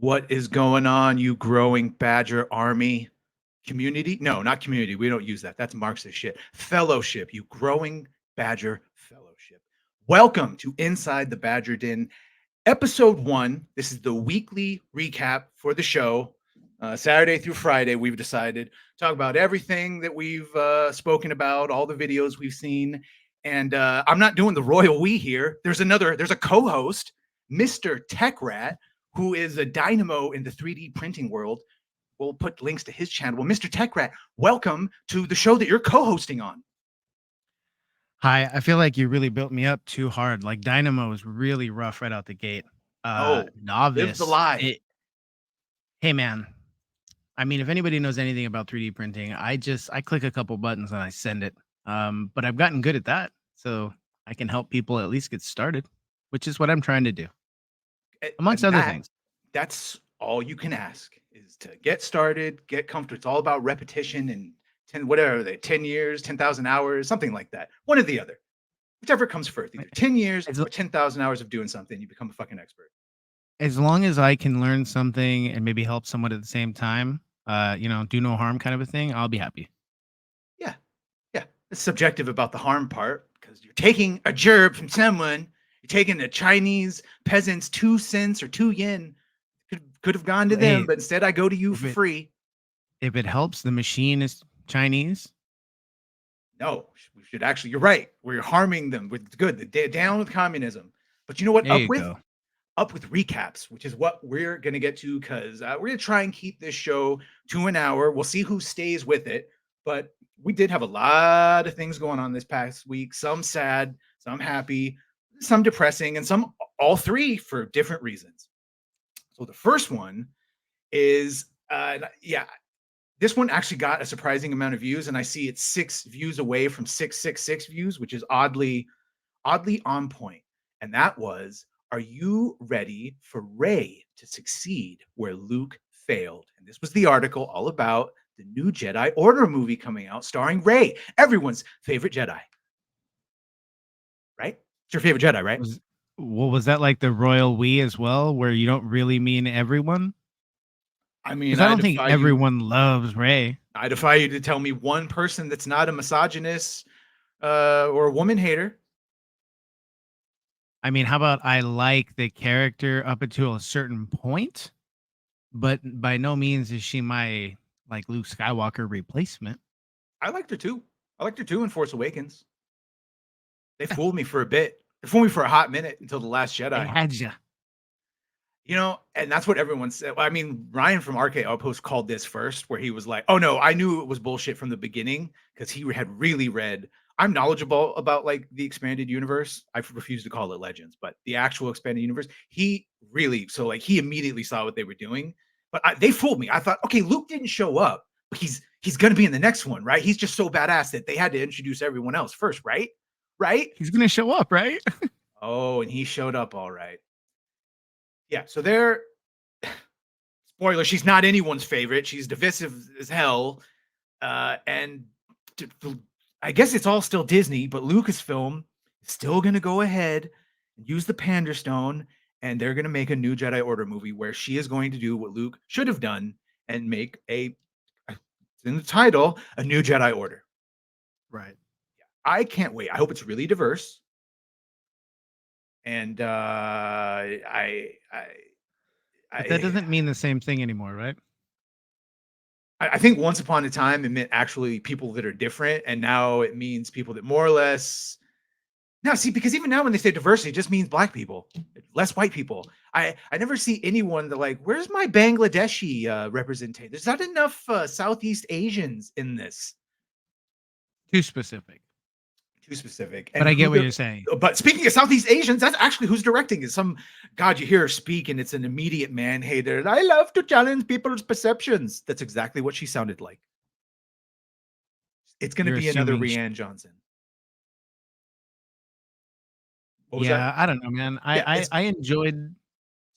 What is going on, you growing Badger Army community? No, not community. We don't use that. That's Marxist shit. Fellowship, you growing Badger fellowship. Welcome to Inside the Badger Den, episode 1. This is the weekly recap for the show. Saturday through Friday, we've decided to talk about everything that we've spoken about, all the videos we've seen. And I'm not doing the royal we here. There's a co-host, Mr.TechRat, who is a dynamo in the 3D printing world. We'll put links to his channel. Well, Mr.TechRat, welcome to the show that you're co-hosting on. Hi, I feel like you really built me up too hard. Like Dynamo is really rough right out the gate. Oh, live the Novice. lie. Hey man. I mean, if anybody knows anything about 3D printing, I click a couple buttons and I send it. But I've gotten good at that. So I can help people at least get started, which is what I'm trying to do. Amongst other things. That's all you can ask is to get started, get comfortable. It's all about repetition and 10 years, 10,000 hours, something like that. One or the other. Whichever comes first. Either 10 years or 10,000 hours of doing something, you become a fucking expert. As long as I can learn something and maybe help someone at the same time, do no harm kind of a thing, I'll be happy. Yeah. Yeah. It's subjective about the harm part because you're taking a gerb from someone. You're taking a Chinese peasant's 2 cents or 2 yen. Could have gone to them, but instead I go to you for free. If it helps, the machine is Chinese. No, we should actually. You're right. We're harming them. With good. Down with communism. But you know what? Up with recaps, which is what we're gonna get to because we're gonna try and keep this show to an hour. We'll see who stays with it. But we did have a lot of things going on this past week. Some sad, some happy, some depressing, and some all three for different reasons. So the first one is, this one actually got a surprising amount of views, and I see it's 6 views away from 666 views, which is oddly on point. And that was, are you ready for Rey to succeed where Luke failed? And this was the article all about the new Jedi Order movie coming out starring Rey, everyone's favorite Jedi. Right? It's your favorite Jedi, right? Was that like the royal we as well, where you don't really mean everyone? I mean, I don't think everyone loves Rey. I defy you to tell me one person that's not a misogynist or a woman hater. I mean, how about I like the character up until a certain point, but by no means is she my like Luke Skywalker replacement. I liked her too. I liked her too in Force Awakens. They fooled me for a bit. They fooled me for a hot minute until The Last Jedi. They had you. You know, and that's what everyone said. I mean, Ryan from Arcade Outpost called this first, where he was like, "Oh no, I knew it was bullshit from the beginning," because he had really read. I'm knowledgeable about like the expanded universe. I refuse to call it Legends, but the actual expanded universe. He immediately saw what they were doing. But they fooled me. I thought, okay, Luke didn't show up, but he's gonna be in the next one, right? He's just so badass that they had to introduce everyone else first, right? Right? He's gonna show up, right? Oh, and he showed up all right. Yeah, so they're spoiler, she's not anyone's favorite. She's divisive as hell. And I guess it's all still Disney, but Lucasfilm is still going to go ahead and use the Pander Stone, and they're going to make a new Jedi Order movie where she is going to do what Luke should have done and make in the title, a new Jedi Order. Right. Yeah, I can't wait. I hope it's really diverse. And but that doesn't mean the same thing anymore, right? I think once upon a time it meant actually people that are different, and now it means people that more or less. Now, see, because even now when they say diversity, it just means black people, less white people. I never see anyone that like, where's my Bangladeshi representation? There's not enough Southeast Asians in this. Too specific. But I get what you're saying. But speaking of Southeast Asians, that's actually who's directing it. Some God, you hear her speak, and it's an immediate man hater. I love to challenge people's perceptions. That's exactly what she sounded like. It's going to be another Rianne Johnson. Yeah, I don't know, man. I enjoyed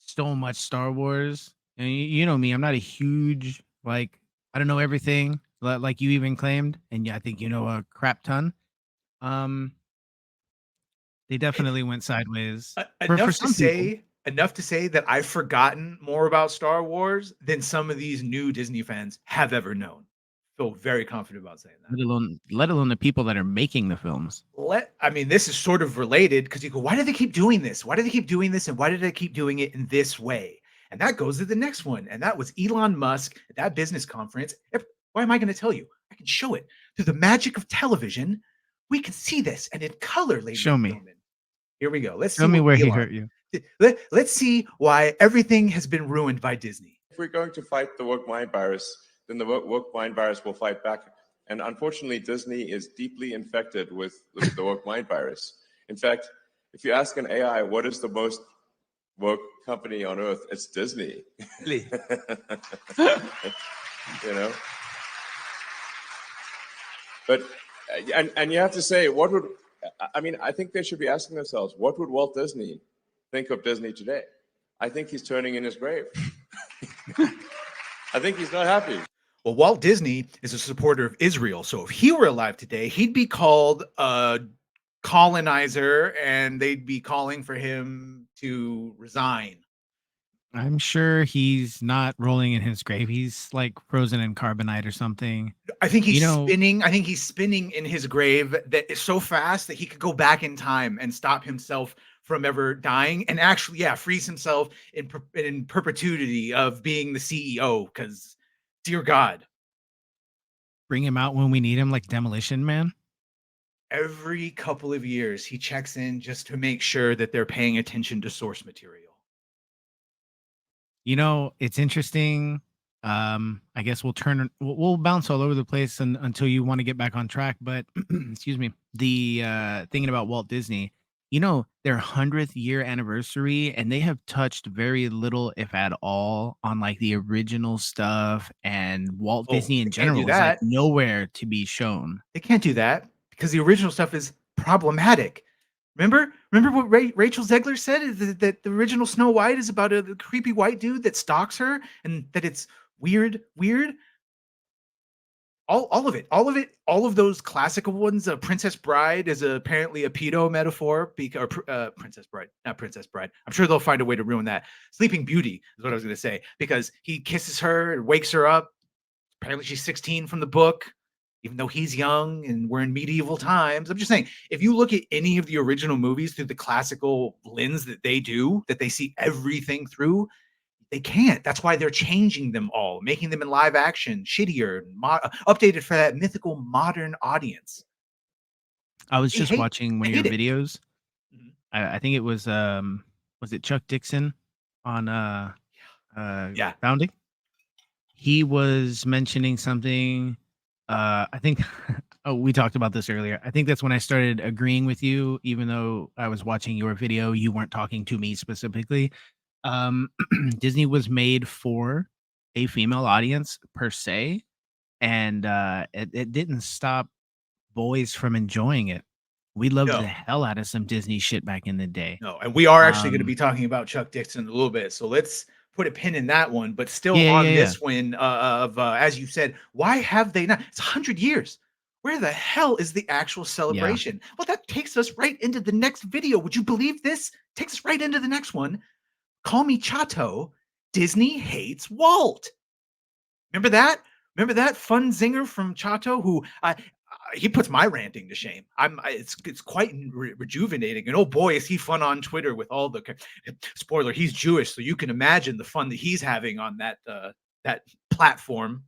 so much Star Wars. And you know me, I'm not a huge I don't know everything like you even claimed, and yeah, I think you know a crap ton. They definitely went sideways. Enough to say enough to say that I've forgotten more about Star Wars than some of these new Disney fans have ever known. Feel very confident about saying that. Let alone the people that are making the films. I mean, this is sort of related because you go, why do they keep doing this? Why do they keep doing this? And why did they keep doing it in this way? And that goes to the next one. And that was Elon Musk at that business conference. Why am I going to tell you? I can show it through the magic of television. We can see this and in color, ladies Show and me. gentlemen. Here we go. Let's Show see me what where he Elon. hurt you. Let's see why everything has been ruined by Disney. If we're going to fight the woke mind virus, then the woke mind virus will fight back. And unfortunately, Disney is deeply infected with the woke mind virus. In fact, if you ask an AI, what is the most woke company on earth? It's Disney. Really? You know? But, and you have to say, I think they should be asking themselves, what would Walt Disney think of Disney today? I think he's turning in his grave. I think he's not happy. Well, Walt Disney is a supporter of Israel. So if he were alive today, he'd be called a colonizer and they'd be calling for him to resign. I'm sure he's not rolling in his grave. He's like frozen in carbonite or something. I think he's spinning. I think he's spinning in his grave that is so fast that he could go back in time and stop himself from ever dying and actually, freeze himself in perpetuity of being the CEO. Because, dear God, bring him out when we need him, like Demolition Man. Every couple of years, he checks in just to make sure that they're paying attention to source material. It's interesting. I guess we'll bounce all over the place until you want to get back on track. But excuse me, the thinking about Walt Disney, their 100th year anniversary, and they have touched very little, if at all, on like the original stuff, and Walt Disney in general is like nowhere to be shown. They can't do that because the original stuff is problematic. Remember what Rachel Zegler said is that the original Snow White is about a creepy white dude that stalks her and that it's weird. All of those classical ones. Princess Bride is apparently a pedo metaphor, Princess Bride, not Princess Bride. I'm sure they'll find a way to ruin that. Sleeping Beauty is what I was going to say, because he kisses her and wakes her up. Apparently she's 16 from the book, even though he's young and we're in medieval times. I'm just saying, if you look at any of the original movies through the classical lens that they do, that they see everything through, they can't. That's why they're changing them all, making them in live action, shittier, updated for that mythical modern audience. I was just watching one of your videos. Mm-hmm. I think it was it Chuck Dixon on Founding? He was mentioning something. I think we talked about this earlier. I think that's when I started agreeing with you, even though I was watching your video, you weren't talking to me specifically. Disney was made for a female audience per se, and it didn't stop boys from enjoying it. We loved the hell out of some Disney shit back in the day. No, and we are actually going to be talking about Chuck Dixon a little bit, so let's put a pin in that one. But still this one of as you said, why have they not? It's 100 years. Where the hell is the actual celebration? Well, that takes us right into the next video. Would you believe this? Takes us right into the next one. Call Me Chato. Disney hates Walt. Remember that? Remember that fun zinger from Chato who he puts my ranting to shame. It's quite rejuvenating. And oh boy, is he fun on Twitter with all the spoiler. He's Jewish, so you can imagine the fun that he's having on that platform.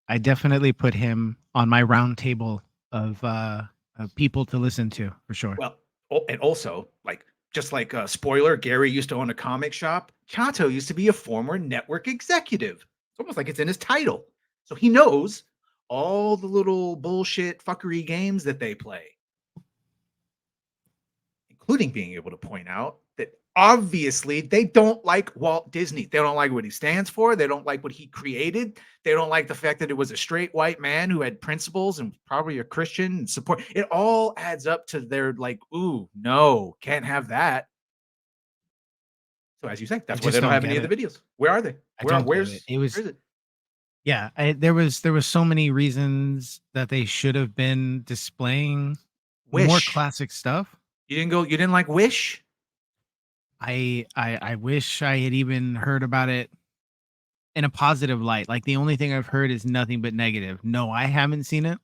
I definitely put him on my round table of people to listen to for sure. Well, and also just like spoiler, Gary used to own a comic shop. Chato used to be a former network executive. It's almost like it's in his title. So he knows all the little bullshit fuckery games that they play, including being able to point out that obviously they don't like Walt Disney. They don't like what he stands for. They don't like what he created. They don't like the fact that it was a straight white man who had principles and probably a Christian and support. It all adds up to their ooh, no, can't have that. So as you say, that's why they don't have any of the videos. Where are they? Where is it? Yeah, there was so many reasons that they should have been displaying more classic stuff. You didn't like Wish? I wish I had even heard about it in a positive light. Like the only thing I've heard is nothing but negative. No, I haven't seen it,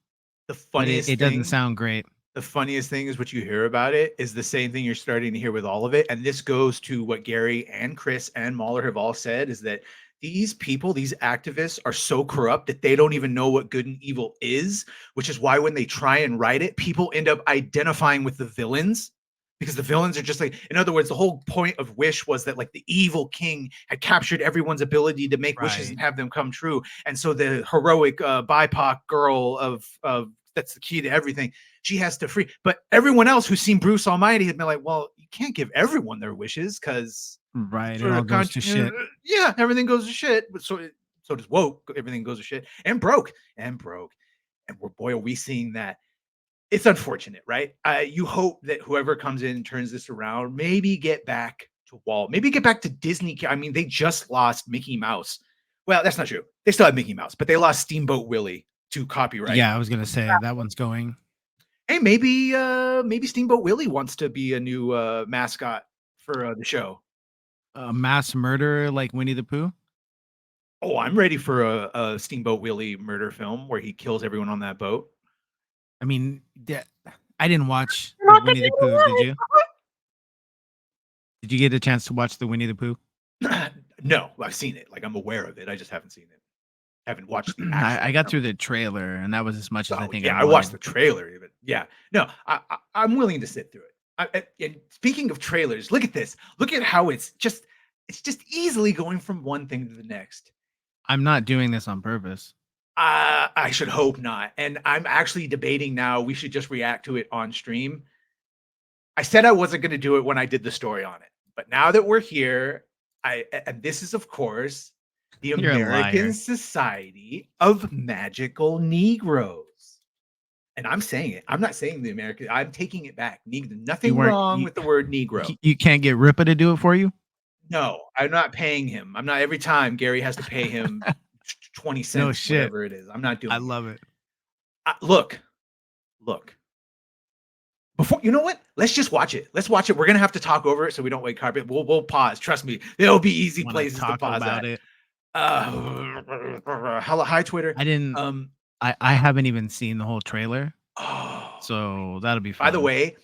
The but funniest it doesn't thing sound great. the funniest thing is what you hear about it is the same thing you're starting to hear with all of it. And this goes to what Gary and Chris and Mahler have all said is that these people, these activists are so corrupt that they don't even know what good and evil is, which is why when they try and write it, people end up identifying with the villains because the villains are just like, in other words, the whole point of Wish was that like the evil king had captured everyone's ability to make wishes and have them come true. And so the heroic BIPOC girl of that's the key to everything, she has to free. But everyone else who's seen Bruce Almighty had been like, well, you can't give everyone their wishes because Right, it all goes to shit. Yeah, everything goes to shit. But so does woke. Everything goes to shit and broke. And boy, are we seeing that. It's unfortunate, right? You hope that whoever comes in and turns this around, maybe get back to Walt, maybe get back to Disney. I mean, they just lost Mickey Mouse. Well, that's not true. They still have Mickey Mouse, but they lost Steamboat Willie to copyright. Yeah, I was gonna say that one's going. Hey, maybe Steamboat Willie wants to be a new mascot for the show. A mass murderer like Winnie the Pooh. Oh, I'm ready for a Steamboat Willie murder film where he kills everyone on that boat. I mean, I didn't watch the Winnie the Pooh. Did you? Did you get a chance to watch the Winnie the Pooh? No, I've seen it. Like I'm aware of it. I just haven't seen it. Haven't watched the I got through the trailer, and that was as much as I think. Yeah, I watched the trailer. But yeah, no, I'm willing to sit through it. And speaking of trailers, look at this. Look at how it's just easily going from one thing to the next. I'm not doing this on purpose. I should hope not. And I'm actually debating now. We should just react to it on stream. I said I wasn't going to do it when I did the story on it, but now that we're here, and this is of course the American Society of Magical Negroes. And I'm saying it. I'm not saying the American. I'm taking it back. Nothing wrong with the word Negro. You can't get Ripa to do it for you? No, I'm not paying him. I'm not. Every time Gary has to pay him 20 cents, no shit. Whatever it is. I'm not doing it. I love it. Look. Before, you know what? Let's just watch it. Let's watch it. We're gonna have to talk over it so we don't wake carpet. We'll pause. Trust me, there'll be easy places to pause about it. Hi Twitter. I didn't. I haven't even seen the whole trailer. Oh, so that'll be fun. By the way,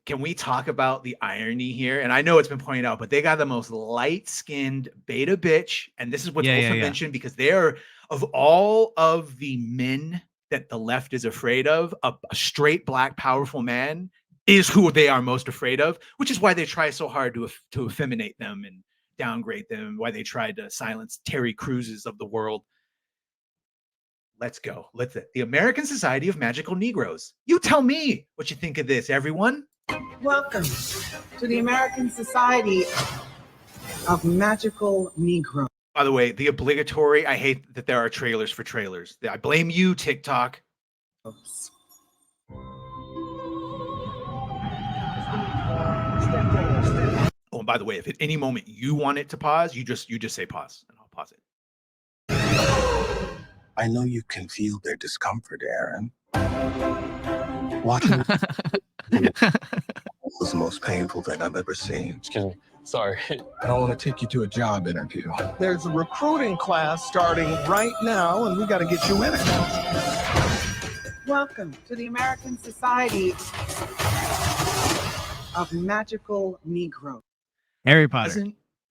can we talk about the irony here? And I know it's been pointed out, but they got the most light-skinned beta bitch, and this is what's also mentioned because they are, of all of the men that the left is afraid of, a straight black powerful man is who they are most afraid of, which is why they try so hard to effeminate them and downgrade them, why they tried to silence Terry Cruz's of the world. Let's go. The American Society of Magical Negroes. You tell me what you think of this, everyone. Welcome to the American Society of Magical Negroes. By the way, the obligatory, I hate that there are trailers for trailers. I blame you, TikTok. Oops. Oh, and by the way, if at any moment you want it to pause, you just say pause, and I'll pause it. I know you can feel their discomfort, Aaron. Watching was the most painful thing I've ever seen. Excuse me. Sorry. I don't want to take you to a job interview. There's a recruiting class starting right now, and we got to get you in it. Welcome to the American Society of Magical Negroes. Harry Potter.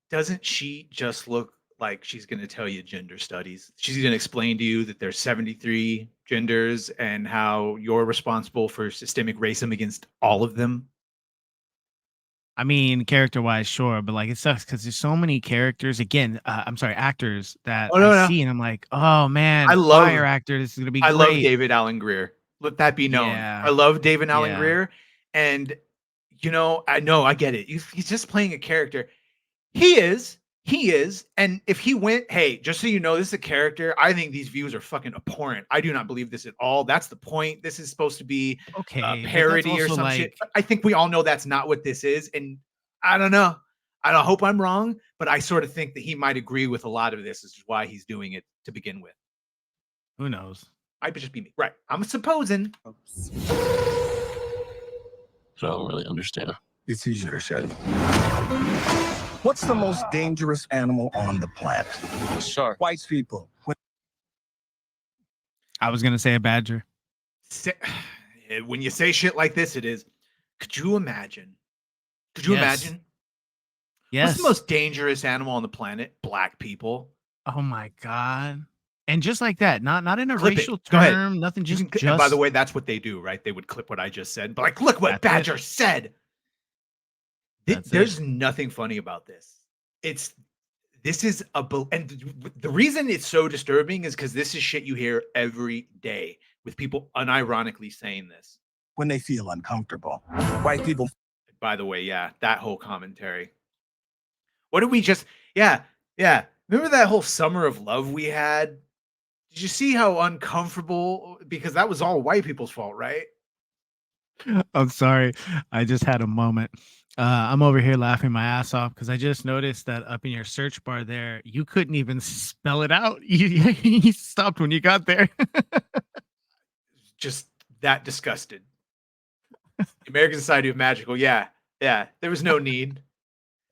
Doesn't she just look like she's going to tell you gender studies? She's going to explain to you that there's 73 genders and how you're responsible for systemic racism against all of them. I mean, character-wise, sure, but like it sucks because there's so many characters. Again, I'm sorry, actors that I see, and I'm like, oh man, I love fire actor. This is gonna be great. I love David Alan Grier. Let that be known. Yeah. I love David Alan Grier, and I get it. He's just playing a character. He is, and if he went, hey, just so you know, this is a character. I think these views are fucking abhorrent. I do not believe this at all. That's the point. This is supposed to be a parody or some shit. I think we all know that's not what this is, and I don't know. I don't hope I'm wrong, but I sort of think that he might agree with a lot of this. This is why he's doing it to begin with. Who knows? Might just be me, right? I'm supposing. So I don't really understand. It's easier to shed. What's the most dangerous animal on the planet? A shark. White people. I was gonna say a badger. When you say shit like this, it is. Could you imagine? Could you Yes. imagine? Yes. What's the most dangerous animal on the planet? Black people. Oh my god. And just like that, not in a Clip it. racial Go ahead. term, nothing, You just can- and by the way, that's what they do, right? They would clip what I just said, but like, look what That's it. Badger said. That's it. There's nothing funny about this. This is and the reason it's so disturbing is because this is shit you hear every day with people unironically saying this. When they feel uncomfortable. White people. By the way, yeah, that whole commentary. What did we just? Yeah. Remember that whole summer of love we had? Did you see how uncomfortable? Because that was all white people's fault, right? I'm sorry. I just had a moment. I'm over here laughing my ass off because I just noticed that up in your search bar there, you couldn't even spell it out. You stopped when you got there. Just that disgusted. American Society of Magical. Yeah. There was no need.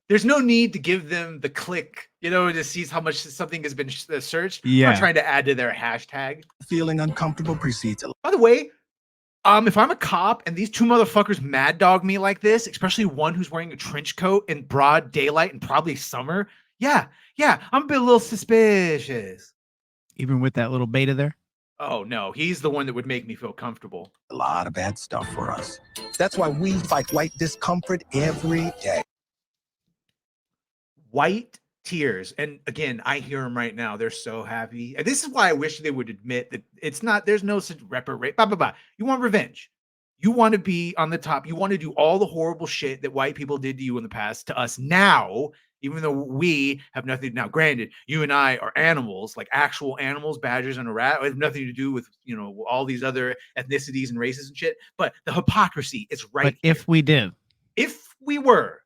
There's no need to give them the click, to see how much something has been searched. Yeah. I'm not trying to add to their hashtag. Feeling uncomfortable precedes a. By the way, if I'm a cop and these two motherfuckers mad dog me like this, especially one who's wearing a trench coat in broad daylight and probably summer, yeah, I'm a little suspicious. Even with that little beta there. Oh no, he's the one that would make me feel comfortable. A lot of bad stuff for us. That's why we fight white discomfort every day. White tears. And again, I hear them right now. They're so happy. And this is why I wish they would admit that it's not, there's no such reparate. You want revenge. You want to be on the top. You want to do all the horrible shit that white people did to you in the past to us now, even though we have nothing. Now, granted, you and I are animals, like actual animals, badgers and a rat. We have nothing to do with, all these other ethnicities and races and shit. But the hypocrisy is right. But if we did, if we were,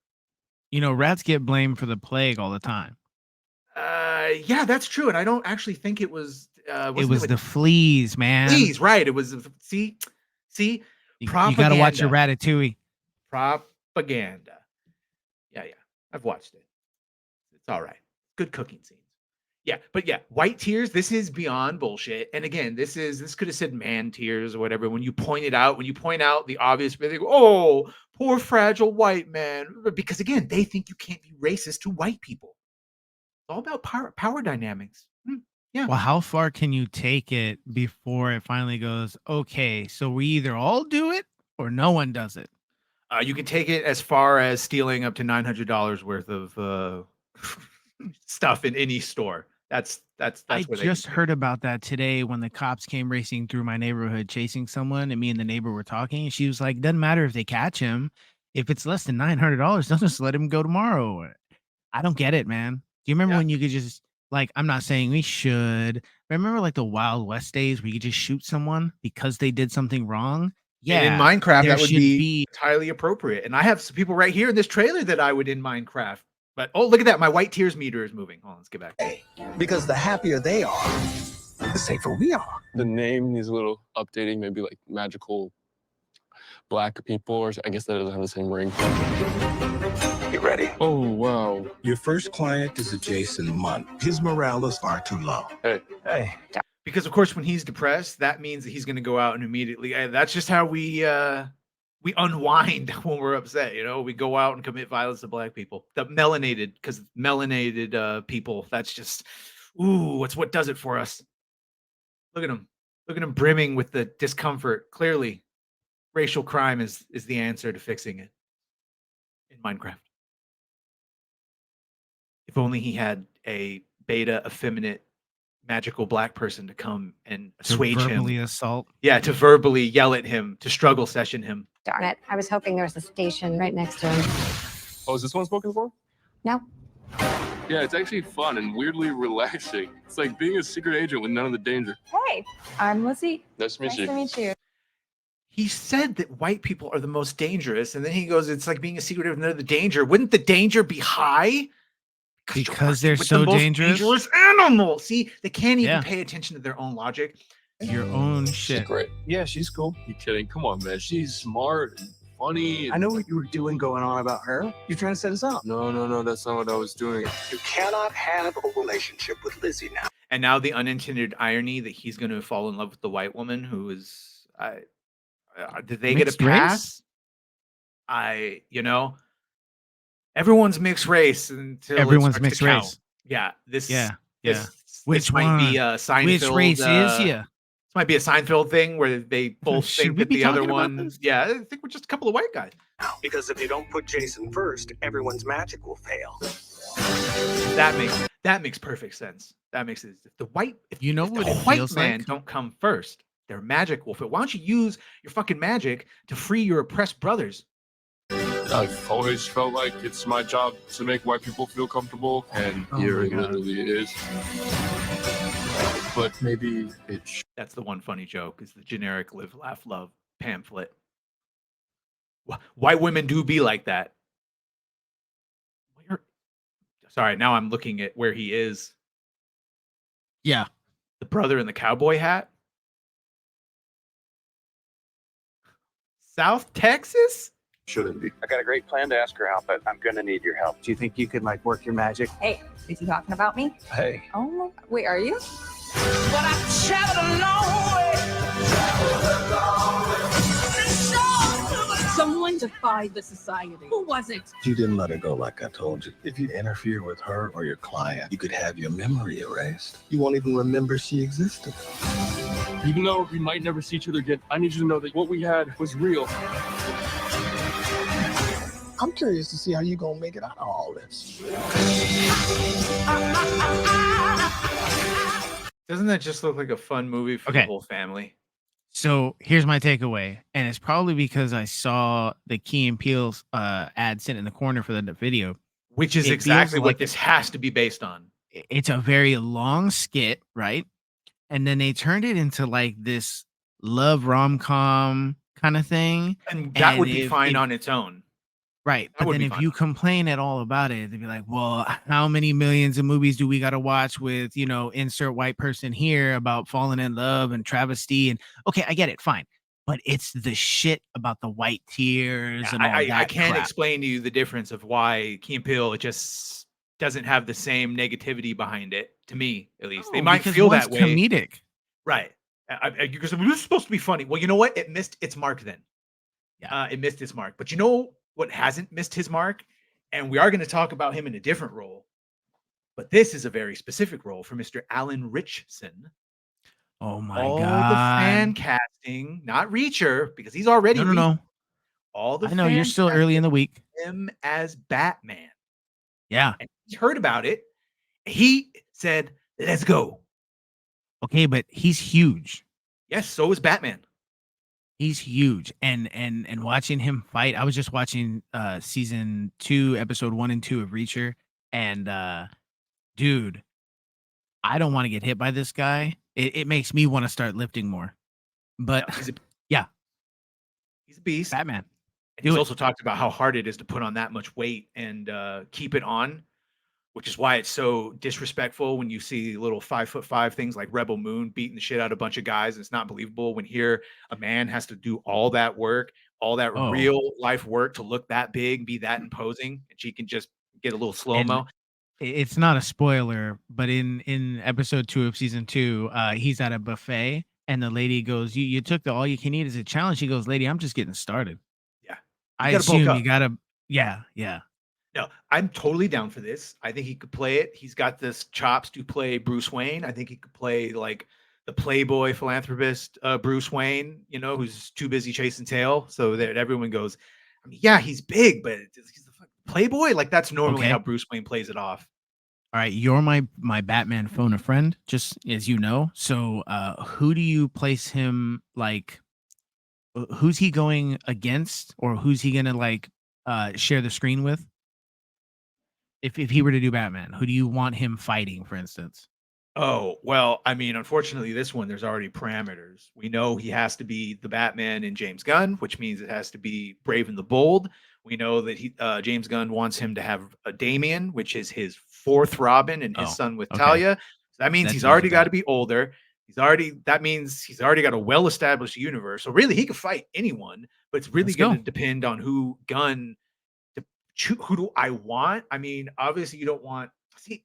rats get blamed for the plague all the time. Yeah, that's true. And I don't actually think it was. It was the fleas, man. Fleas, right? It was. See. You got to watch your Ratatouille. Propaganda. Yeah. I've watched it. It's all right. Good cooking scenes. Yeah, but yeah, white tears. This is beyond bullshit. And again, this could have said man tears or whatever. When you point out the obvious, they go, "Oh, poor fragile white man," because again, they think you can't be racist to white people. It's all about power dynamics. Yeah. Well, how far can you take it before it finally goes, okay, so we either all do it or no one does it? You can take it as far as stealing up to $900 worth of stuff in any store. That's I just heard about that today when the cops came racing through my neighborhood chasing someone, and me and the neighbor were talking. And she was like, doesn't matter if they catch him. If it's less than $900, they'll just let him go tomorrow. I don't get it, man. Do you remember when you could just, like, I'm not saying we should. Remember like the Wild West days where you could just shoot someone because they did something wrong? Yeah. And in Minecraft, that would be entirely appropriate. And I have some people right here in this trailer that I would in Minecraft. But oh, look at that. My white tears meter is moving. Hold on, let's get back. Because the happier they are, the safer we are. The name needs a little updating, maybe like magical black people, or I guess that doesn't have the same ring. Get ready. Oh, wow. Your first client is a Jason Munn. His morale is far too low. Hey. Because of course, when he's depressed, that means that he's going to go out and immediately. That's just how we unwind when we're upset. We go out and commit violence to black people. The melanated people. That's just, it's what does it for us. Look at them brimming with the discomfort. Clearly, racial crime is the answer to fixing it in Minecraft. If only he had a beta, effeminate, magical black person to come and assuage him. Verbally assault. Yeah, to verbally yell at him, to struggle session him. Darn it. I was hoping there was a station right next to him. Oh, is this one spoken for? No. Yeah, it's actually fun and weirdly relaxing. It's like being a secret agent with none of the danger. Hey, I'm Lizzie. Nice to meet you. Nice to meet you. He said that white people are the most dangerous, and then he goes, it's like being a secret of none of the danger. Wouldn't the danger be high? Because they're so dangerous animal. See, they can't even pay attention to their own logic. Your own shit. She's great. Yeah, she's cool. You kidding? Come on, man. She's smart and funny. I know what you were doing going on about her. You're trying to set us up. No, that's not what I was doing. You cannot have a relationship with Lizzie now. And now the unintended irony that he's going to fall in love with the white woman who is, did they get a Mixed race? pass? Everyone's mixed race until Everyone's it starts mixed to count. race. Yeah, this Which might be one? a Seinfeld. Which race is you? This might be a Seinfeld thing where they both Should think we that be the other talking about one. this? Yeah, I think we're just a couple of white guys. Because if you don't put Jason first, everyone's magic will fail. That makes perfect sense. That makes it. If the white man like? don't come first, their magic will fail. Why don't you use your fucking magic to free your oppressed brothers? I've always felt like it's my job to make white people feel comfortable, and here it literally is. But maybe That's the one funny joke is the generic live, laugh, love pamphlet. White women do be like that. Sorry, now I'm looking at where he is. Yeah. The brother in the cowboy hat. South Texas? Shouldn't be. I got a great plan to ask her out, but I'm gonna need your help. Do you think you could work your magic? Hey, is he talking about me? Hey. Oh my, wait, are you? Someone defied the society. Who was it? You didn't let her go like I told you. If you interfere with her or your client, you could have your memory erased. You won't even remember she existed. even though we might never see each other again, I need you to know that what we had was real. I'm curious to see how you gonna make it out of all this. Doesn't that just look like a fun movie for the whole family? So here's my takeaway, and it's probably because I saw the Key and Peele ad sitting in the corner for the video, which is exactly what this has to be based on. It's a very long skit, right? And then they turned it into like this love rom-com kind of thing, and that would be fine on its own. Right. But then if you complain at all about it, they'd be like, well, how many millions of movies do we got to watch with, insert white person here about falling in love and travesty? And okay, I get it. Fine. But it's the shit about the white tears and all that I can't crap. explain to you the difference of why Key and Peele just doesn't have the same negativity behind it, to me, at least. They might feel that way. Comedic. Right. Because this is supposed to be funny. Well, you know what? It missed its mark then. Yeah. It missed its mark. But you know what hasn't missed his mark? And we are going to talk about him in a different role. But this is a very specific role for Mr. Alan Ritchson. Oh my God. All God. the fan casting, not Reacher, because he's already No. All the I know you're still early in the week. Him as Batman. Yeah. And he heard about it. He said, let's go. Okay, but he's huge. Yes, so is Batman. He's huge. And watching him fight, I was just watching season 2, episode 1 and 2 of Reacher. And dude, I don't want to get hit by this guy. It makes me want to start lifting more. But he's a beast. Batman. And he's also talked about how hard it is to put on that much weight and keep it on, which is why it's so disrespectful when you see little 5'5" things like Rebel Moon beating the shit out of a bunch of guys. And it's not believable when here a man has to do all that work, all that real life work to look that big, be that imposing, and she can just get a little slow-mo. It's not a spoiler, but in episode 2 of season 2, he's at a buffet and the lady goes, you took the all you can eat as a challenge. She goes, lady, I'm just getting started. Yeah. I assume you gotta, yeah. No, I'm totally down for this. I think he could play it. He's got this chops to play Bruce Wayne. I think he could play like the playboy philanthropist Bruce Wayne, who's too busy chasing tail. So that everyone goes, I mean, yeah, he's big, but he's the playboy. Like that's normally how Bruce Wayne plays it off. All right, you're my Batman phone a friend, just as you know. So who do you place him like? Who's he going against, or who's he gonna share the screen with? If he were to do Batman, who do you want him fighting, for instance? Oh, well, I mean, unfortunately, this one, there's already parameters. We know he has to be the Batman in James Gunn, which means it has to be Brave and the Bold. We know that James Gunn wants him to have a Damian, which is his 4th Robin and his son with Talia. So that means he's already got to be older. That means he's already got a well-established universe. So really, he could fight anyone, but it's really Let's going go. to depend on who who do I want. I mean, obviously, you don't want. See,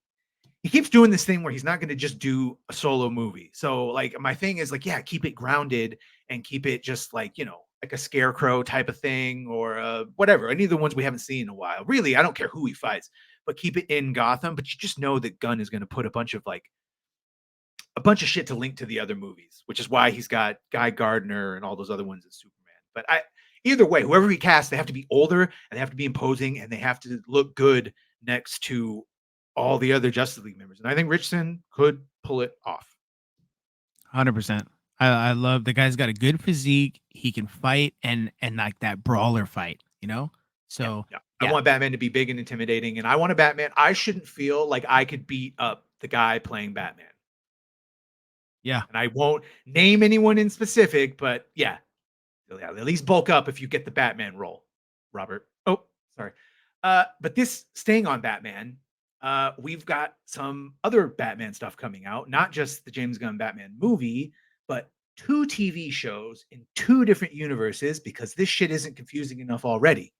he keeps doing this thing where he's not going to just do a solo movie. So, like, my thing is like, yeah, keep it grounded and keep it just like like a Scarecrow type of thing or whatever. Any of the ones we haven't seen in a while. Really, I don't care who he fights, but keep it in Gotham. But you just know that Gunn is going to put a bunch of shit to link to the other movies, which is why he's got Guy Gardner and all those other ones as Superman. But either way, whoever he casts, they have to be older and they have to be imposing and they have to look good next to all the other Justice League members. And I think Richardson could pull it off. 100%. I love the guy's got a good physique. He can fight and like that brawler fight, So yeah. I want Batman to be big and intimidating, and I want a Batman. I shouldn't feel like I could beat up the guy playing Batman. Yeah. And I won't name anyone in specific, but yeah, at least bulk up if you get the Batman role, Robert. Oh, sorry. But this staying on Batman, we've got some other Batman stuff coming out, not just the James Gunn Batman movie, but 2 TV shows in 2 different universes because this shit isn't confusing enough already.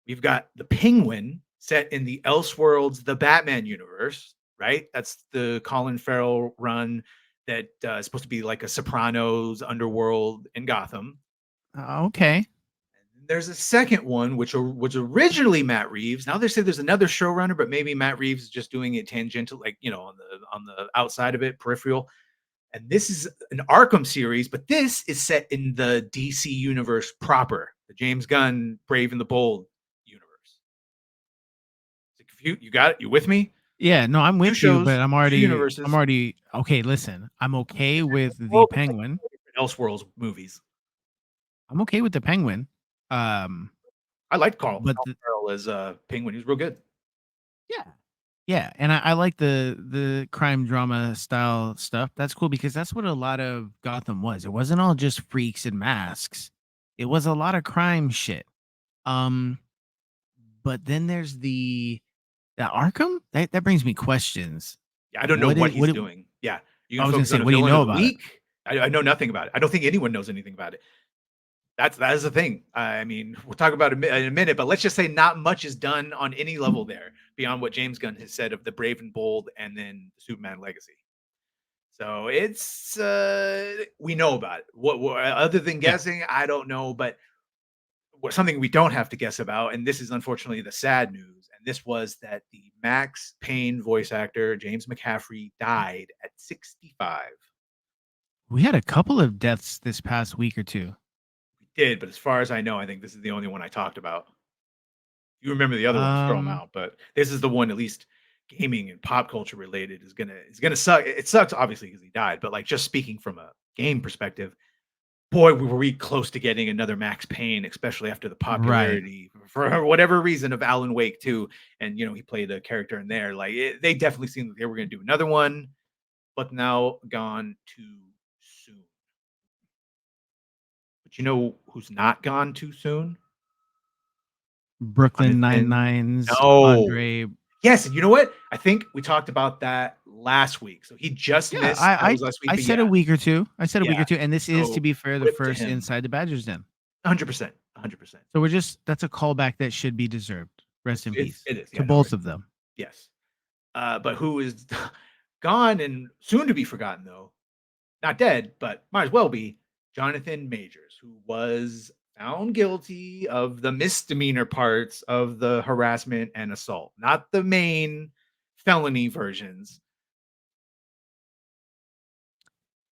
We've got the Penguin set in the Elseworlds, the Batman universe, right? That's the Colin Farrell run that is supposed to be like a Sopranos underworld in Gotham. Okay. And there's a second one, which was originally Matt Reeves. Now they say there's another showrunner, but maybe Matt Reeves is just doing it tangential, like on the outside of it, peripheral. And this is an Arkham series, but this is set in the DC universe proper, the James Gunn Brave and the Bold universe. You got it? You with me? Yeah, no, I'm with you, but I'm already universes. okay. Listen, I'm okay with the Penguin. Elseworlds movies. I'm okay with the Penguin. I liked Colin but Farrell as Penguin. He was real good. Yeah, and I like the crime drama style stuff. That's cool because that's what a lot of Gotham was. It wasn't all just freaks and masks. It was a lot of crime shit. But then there's the Arkham. That brings me questions. Yeah, I don't know what he's doing. Yeah, I was gonna say, what do you know about it? I know nothing about it. I don't think anyone knows anything about it. That is the thing. I mean, we'll talk about it in a minute, but let's just say not much is done on any level there beyond what James Gunn has said of the Brave and Bold and then Superman Legacy. So it's we know about it. What other than guessing, I don't know, but something we don't have to guess about, and this is unfortunately the sad news, and this was that the Max Payne voice actor James McCaffrey died at 65. We had a couple of deaths this past week or two. Did, but as far as I know, I think this is the only one I talked about. You remember the other ones, throw them out, but this is the one, at least gaming and pop culture related, is gonna suck. It sucks obviously because he died, but like just speaking from a game perspective, boy, were we close to getting another Max Payne, especially after the popularity for whatever reason of Alan Wake 2, and he played a character in there. Like they definitely seemed that they were gonna do another one, but now gone too soon. But you know who's not gone too soon? Brooklyn Nine-Nine's No. Andre. Yes, and you know what? I think we talked about that last week. So he just missed. I Last said a week or two. I said a week or two, and this is, So, to be fair, the whip to first him. Inside the Badgers Den. 100%. So that's a callback that should be deserved. Rest in peace. It is to both of them. Yes. But who is gone and soon to be forgotten, though? Not dead, but might as well be. Jonathan Majors, who was found guilty of the misdemeanor parts of the harassment and assault, not the main felony versions.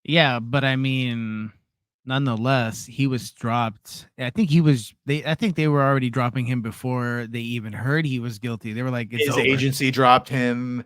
Yeah, but I mean, nonetheless, he was dropped. I think they were already dropping him before they even heard he was guilty. They were like, it's His over. agency dropped him.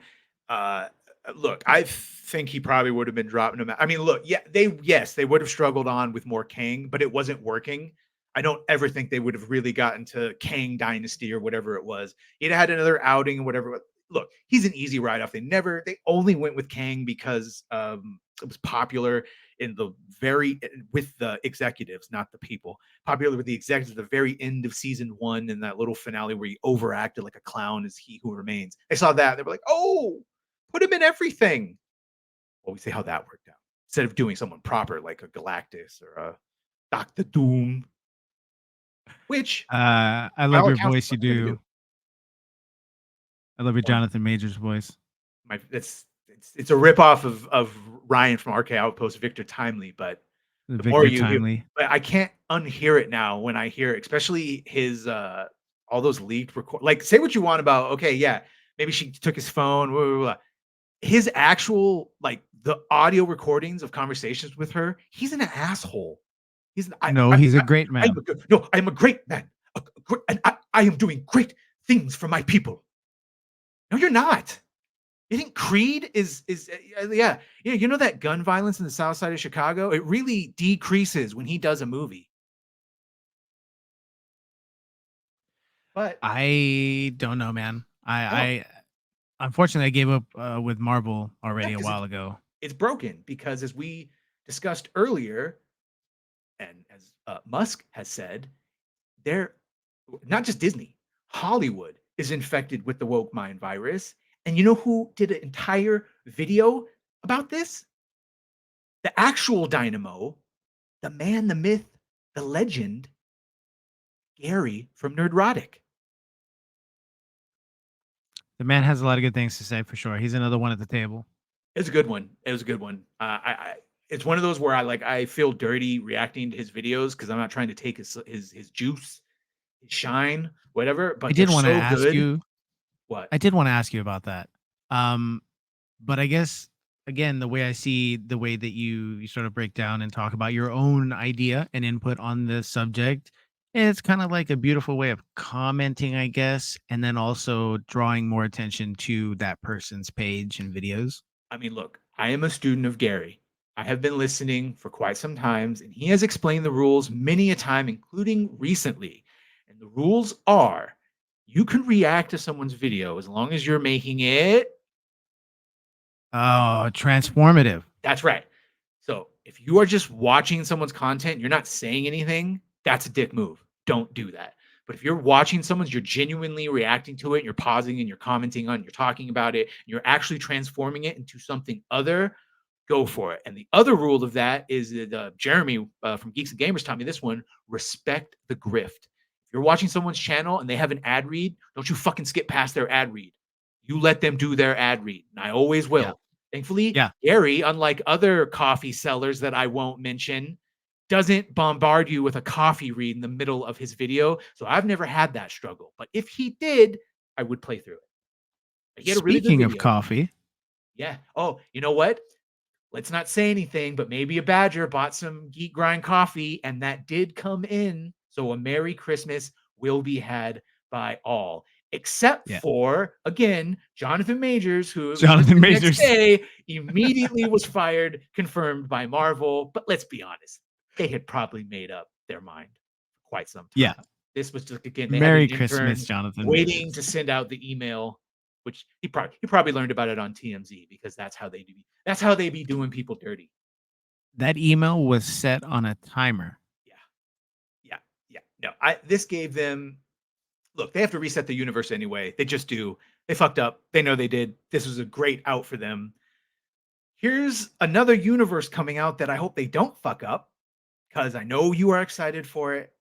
Look, I think he probably would have been dropped. I mean, look, they would have struggled on with more Kang, but it wasn't working. I don't ever think they would have really gotten to Kang Dynasty or whatever it was. He'd had another outing or whatever. Look, he's an easy write-off. They only went with Kang because it was popular with the executives, not the people. Popular with the executives at the very end of season 1 in that little finale where he overacted like a clown as He Who Remains. They saw that. They were like, oh, put him in everything. Well, we see how that worked out. instead of doing someone proper like a Galactus or a Doctor Doom, which I by love all your accounts is voice. You what they're gonna do. do. I love your Or Jonathan Majors voice. it's a ripoff of Ryan from RK Outpost, Victor Timely, but the more Victor you hear, Timely. but I can't unhear it now when I hear it, especially his all those leaked record. Like, say what you want about, okay, yeah, maybe she took his phone, blah, blah, blah. His actual, like, the audio recordings of conversations with her, he's an asshole. He's No, he's a great I am man. no, I am a great man, and I am doing great things for my people. No, you're not. You think Creed is yeah, you know that gun violence in the South Side of Chicago? It really decreases when he does a movie. But I don't know, man. no, I unfortunately I gave up with Marvel yeah, already a 'cause while ago. it's broken because as we discussed earlier, and as Musk has said, they're not just Disney, Hollywood is infected with the woke mind virus. And you know who did an entire video about this? The actual Dynamo, the man, the myth, the legend, Gary from Nerdrotic. The man has a lot of good things to say for sure. He's another one at the table. It's a good one. It was a good one. It's one of those where I feel dirty reacting to his videos because I'm not trying to take his juice, his shine, whatever. I But they're did want to so ask good. you. What? I did want to ask you about that. But I guess again, the way I see the way that you sort of break down and talk about your own idea and input on this subject, it's kind of like a beautiful way of commenting, I guess, and then also drawing more attention to that person's page and videos. I mean, look, I am a student of Gary. I have been listening for quite some times, and he has explained the rules many a time, including recently. And the rules are you can react to someone's video as long as you're making it. Oh, transformative. That's right. So if you are just watching someone's content, you're not saying anything, that's a dick move. Don't do that. But if you're watching someone's, you're genuinely reacting to it, you're pausing and you're commenting on, you're talking about it, you're actually transforming it into something other, go for it. And the other rule of that is that Jeremy from Geeks and Gamers taught me this one: respect the grift. If you're watching someone's channel and they have an ad read, don't you fucking skip past their ad read. You let them do their ad read. And I always will. Yeah. Thankfully, Yeah. Gary, unlike other coffee sellers that I won't mention, doesn't bombard you with a coffee read in the middle of his video. So I've never had that struggle. But if he did, I would play through it. He had a really good Speaking of video. coffee, Yeah. Oh, you know what? Let's not say anything, but maybe a badger bought some Geek Grind coffee, and that did come in. So a Merry Christmas will be had by all, except Yeah. for, again, Jonathan Majors, who Jonathan the next Majors. day immediately was fired, confirmed by Marvel. But let's be honest, they had probably made up their mind for quite some time. Yeah. This was just, again, they Merry had an Christmas, intern Jonathan waiting Majors. to send out the email, which he probably learned about it on TMZ because that's how they do. That's how they be doing people dirty. That email was set on a timer. Yeah. No, this gave them. Look, they have to reset the universe anyway. They just do. They fucked up. They know they did. This was a great out for them. Here's another universe coming out that I hope they don't fuck up because I know you are excited for it.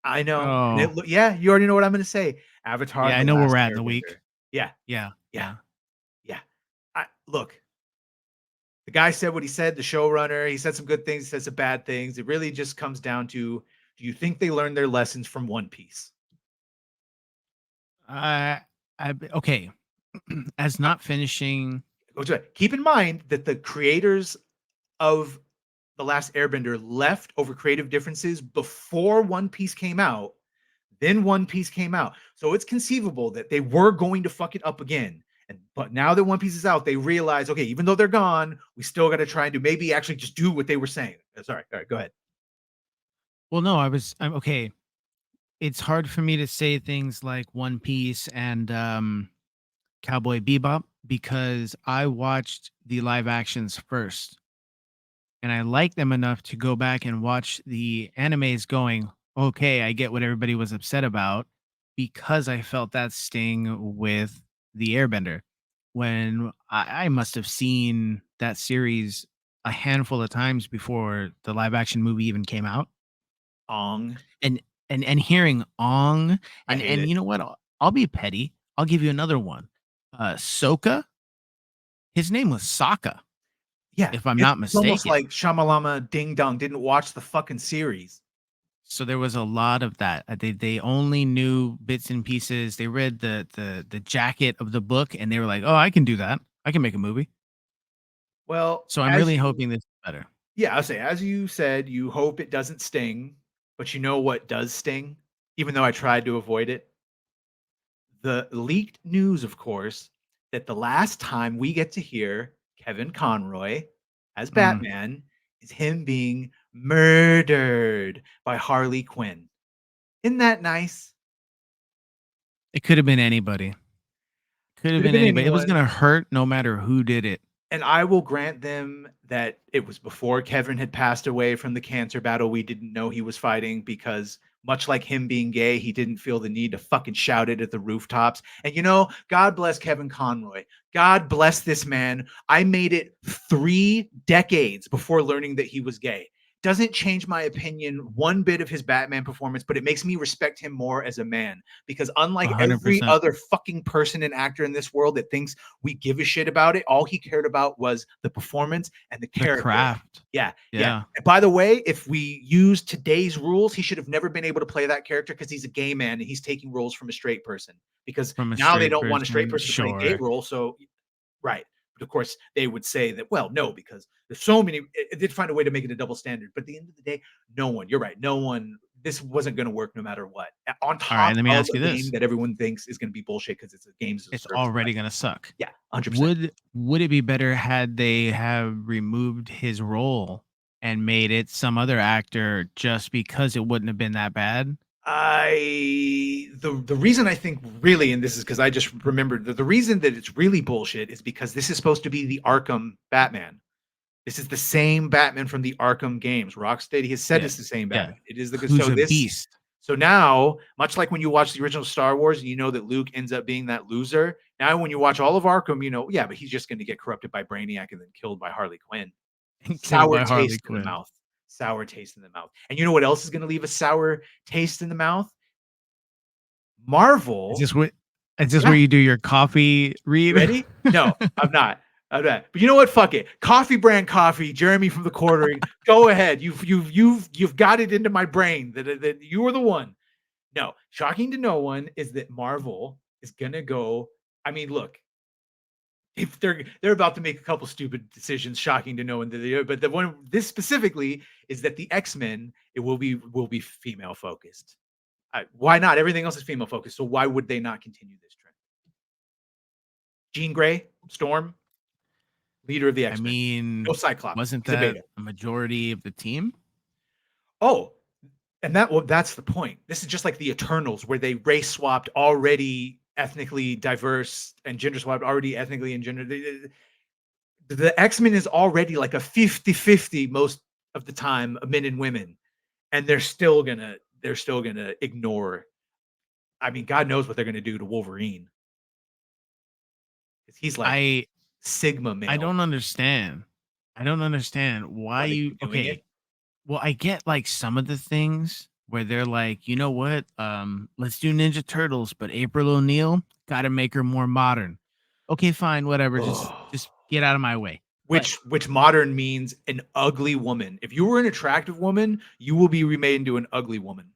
I know. Oh. Yeah, you already know what I'm going to say. Avatar. Yeah, The I know where Last we're at in the Airbender. week. Yeah. Yeah. Look, the guy said what he said, the showrunner. He said some good things, he said some bad things. It really just comes down to, do you think they learned their lessons from One Piece? Okay. As not finishing. Keep in mind that the creators of The Last Airbender left over creative differences before One Piece came out. Then One Piece came out. So it's conceivable that they were going to fuck it up again. But now that One Piece is out, they realize, okay, even though they're gone, we still got to try and do, maybe actually just do what they were saying. Sorry. All right, go ahead. Well, no, I'm okay. It's hard for me to say things like One Piece and Cowboy Bebop because I watched the live actions first. And I like them enough to go back and watch the animes going, okay, I get what everybody was upset about because I felt that sting with the Airbender. When I must have seen that series a handful of times before the live action movie even came out. Ong. And hearing Ong, I hate and it. you know what? I'll be petty. I'll give you another one. Sokka, his name was Sokka, Yeah, if I'm not it's almost mistaken. like Shamalama Ding Dong didn't watch the fucking series. So there was a lot of that. They only knew bits and pieces. They read the jacket of the book and they were like, "Oh, I can do that. I can make a movie." Well, So I'm really hoping this is better. yeah, I'll say, as you said, you hope it doesn't sting, but you know what does sting? Even though I tried to avoid it, the leaked news, of course, that the last time we get to hear Kevin Conroy as Mm. Batman is him being murdered by Harley Quinn. Isn't that nice? It could have been anybody. Could have Could have been been anybody. It was anyone. gonna hurt no matter who did it. And I will grant them that it was before Kevin had passed away from the cancer battle we didn't know he was fighting, because much like him being gay, he didn't feel the need to fucking shout it at the rooftops. And you know, God bless Kevin Conroy. God bless this man. I made it 3 decades before learning that he was gay. Doesn't change my opinion one bit of his Batman performance, but it makes me respect him more as a man, because unlike every 100%. other fucking person and actor in this world that thinks we give a shit about it, all he cared about was the performance and the The character. craft. Yeah. Yeah. And by the way, if we use today's rules, he should have never been able to play that character because he's a gay man and he's taking roles from a straight person, because From a now they straight don't want a straight person, person to play a gay sure. role. So, right. But of course, they would say that, well, no, because there's so many, it did find a way to make it a double standard. But at the end of the day, no one, you're right, no one, this wasn't going to work no matter what. On All right, top let me of ask you a game this. that everyone thinks is going to be bullshit because it's a games as a It's service already platform. gonna suck. Yeah, 100%. Would it be better had they have removed his role and made it some other actor just because it wouldn't have been that bad? The reason I think really, and this is because I just remembered the reason that it's really bullshit is because this is supposed to be the Arkham Batman. This is the same Batman from the Arkham games. Rocksteady has said Yeah. it's the same Yeah. Batman. It is the good. Who's So a this. beast? So now, much like when you watch the original Star Wars, and you know that Luke ends up being that loser. Now, when you watch all of Arkham, you know, yeah, but he's just going to get corrupted by Brainiac and then killed by Harley Quinn. Killed Sour by Harley taste in the Quinn. mouth. Sour taste in the mouth. And you know what else is going to leave a sour taste in the mouth? Marvel. Is this where you do your coffee read? Ready? No, I'm not. I'm not. But you know what? Fuck it. Coffee brand coffee. Jeremy from the quartering. Go ahead. You've got it into my brain that you were the one. No, shocking to no one is that Marvel is gonna go. I mean, look, if they're about to make a couple stupid decisions, shocking to no one. But the one this specifically is that the X-Men it will be female focused. Why not? Everything else is female focused. So why would they not continue this trend? Jean Grey, Storm, leader of the I X-Men. mean, No Cyclops. wasn't He's a that beta. a majority of the team? Oh, and that's the point. This is just like the Eternals, where they race swapped already ethnically diverse and gender swapped already ethnically and gender. The X-Men is already like a 50-50 most of the time, men and women, and they're still gonna ignore. I mean, God knows what they're gonna do to Wolverine. He's like Sigma male. I don't understand. I don't understand why they you keep doing it. Well, I get like some of the things where they're like, you know what? Let's do Ninja Turtles, but April O'Neil gotta make her more modern. Okay, fine, whatever. Just get out of my way. Which modern means an ugly woman. If you were an attractive woman, you will be remade into an ugly woman.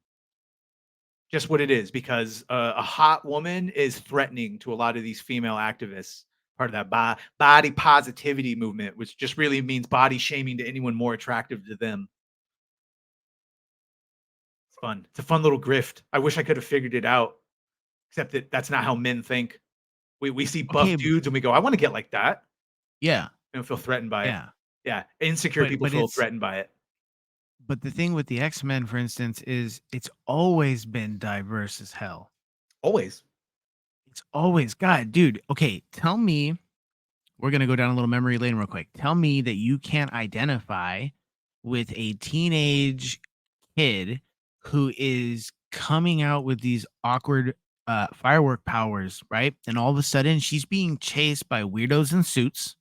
Just what it is, because a hot woman is threatening to a lot of these female activists. Part of that body positivity movement, which just really means body shaming to anyone more attractive to them. It's fun. It's a fun little grift. I wish I could have figured it out, except that that's not how men think. We see buff dudes and we go, I want to get like that. Yeah. We don't feel threatened by Yeah. it. Yeah. Insecure people feel threatened by it. But the thing with the X-Men, for instance, is it's always been diverse as hell. Always. It's always, God, dude. Okay, tell me, we're going to go down a little memory lane real quick. Tell me that you can't identify with a teenage kid who is coming out with these awkward firework powers, right? And all of a sudden she's being chased by weirdos in suits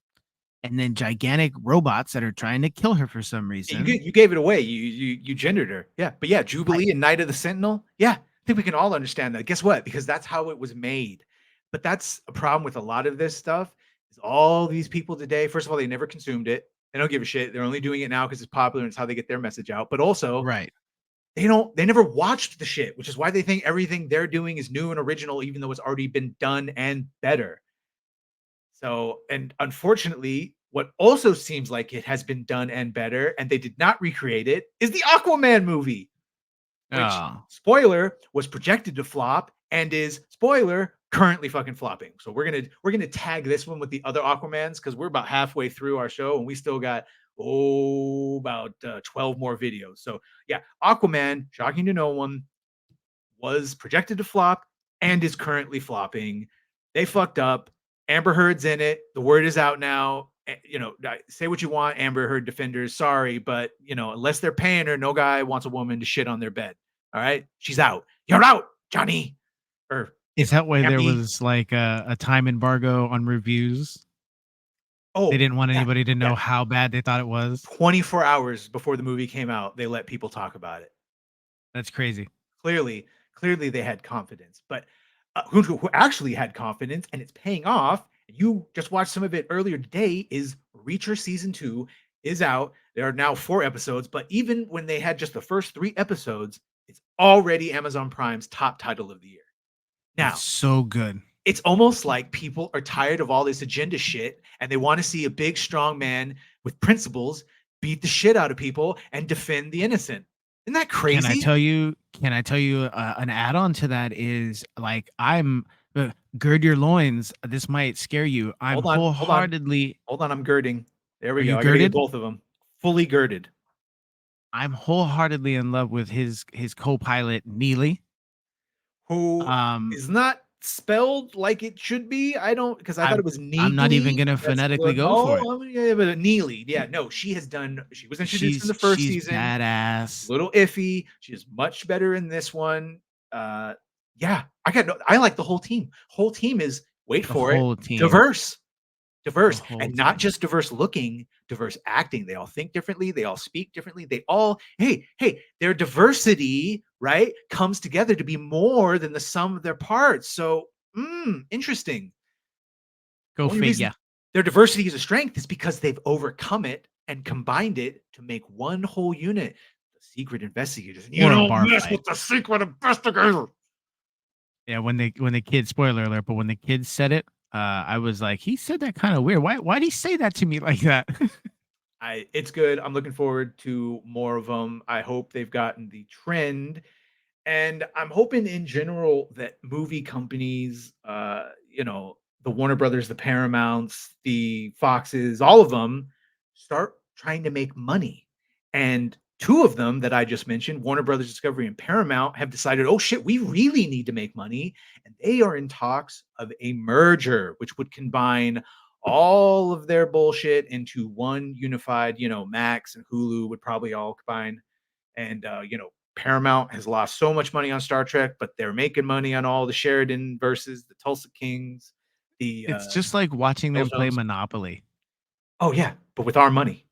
and then gigantic robots that are trying to kill her for some reason. You gave it away. You gendered her. Yeah. But yeah, Jubilee and Night of the Sentinel. Yeah. I think we can all understand that. Guess what? Because that's how it was made. But that's a problem with a lot of this stuff. Is all these people today, first of all, they never consumed it. They don't give a shit. They're only doing it now because it's popular and it's how they get their message out. But also, Right. they never watched the shit, which is why they think everything they're doing is new and original, even though it's already been done and better. So, and unfortunately, what also seems like it has been done and better, and they did not recreate it, is the Aquaman movie, which, Oh, spoiler, was projected to flop and is, spoiler, currently fucking flopping. So we're gonna tag this one with the other Aquamans because we're about halfway through our show and we still got about 12 more videos. So yeah, Aquaman, shocking to no one, was projected to flop and is currently flopping. They fucked up. Amber Heard's in it. The word is out now. Say what you want, Amber Heard defenders. Sorry, but unless they're paying her, no guy wants a woman to shit on their bed. All right, she's out. You're out, Johnny. Or is that why there Abby. was like a time embargo on reviews? Oh, They didn't want yeah, anybody to know yeah. how bad they thought it was. 24 hours before the movie came out, they let people talk about it. That's crazy. Clearly they had confidence, but who actually had confidence and it's paying off. You just watched some of it earlier today. Is Reacher season 2 is out. There are now 4 episodes, but even when they had just the first 3 episodes, it's already Amazon Prime's top title of the year. Now, It's so good. It's almost like people are tired of all this agenda shit and they want to see a big, strong man with principles beat the shit out of people and defend the innocent. Isn't that crazy? Can I tell you an add-on to that is like gird your loins. This might scare you. I'm Hold on. wholeheartedly Hold on, I'm girding. There we Are go. you I gotta get girded? both of them. Fully girded. I'm wholeheartedly in love with his co-pilot Neely. Who is not spelled like it should be. I thought it was Neely. I'm not even gonna phonetically go for it. Yeah, but Neely. Yeah, no, she was introduced in the first she's season. badass. A little iffy. She is much better in this one. Yeah, I like the whole team. Whole team is diverse. And not just diverse looking, diverse acting. They all think differently, they all speak differently, they all their diversity, right, comes together to be more than the sum of their parts. So interesting. Go figure. Their diversity is a strength is because they've overcome it and combined it to make one whole unit. The secret investigators. You don't mess with the secret investigator. Yeah, when the kids, spoiler alert, but when the kids said it, I was like, he said that kind of weird. Why'd he say that to me like that? It's good. I'm looking forward to more of them. I hope they've gotten the trend. And I'm hoping in general that movie companies, the Warner Brothers, the Paramounts, the Foxes, all of them start trying to make money. And 2 of them that I just mentioned, Warner Brothers Discovery and Paramount, have decided, oh shit, we really need to make money. And they are in talks of a merger, which would combine all of their bullshit into one unified, Max and Hulu would probably all combine. And, Paramount has lost so much money on Star Trek, but they're making money on all the Sheridan versus the Tulsa Kings. It's just like watching them play Monopoly. Oh yeah, but with our money.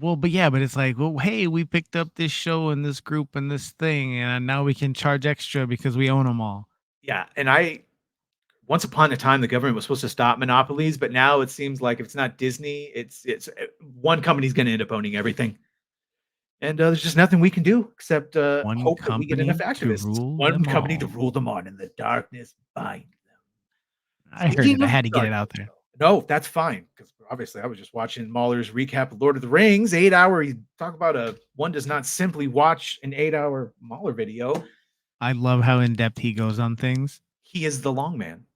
Well, but it's like, well, hey, we picked up this show and this group and this thing, and now we can charge extra because we own them all. Yeah, and once upon a time, the government was supposed to stop monopolies, but now it seems like if it's not Disney, it's one company's going to end up owning everything. And there's just nothing we can do except hope that we get enough activists. One company to rule them on, in the darkness bind them. I heard it. I had to get it out there. No, that's fine, because obviously I was just watching Mahler's recap of Lord of the Rings, 8-hour. You talk about one does not simply watch an 8-hour Mahler video. I love how in depth he goes on things. He is the long man.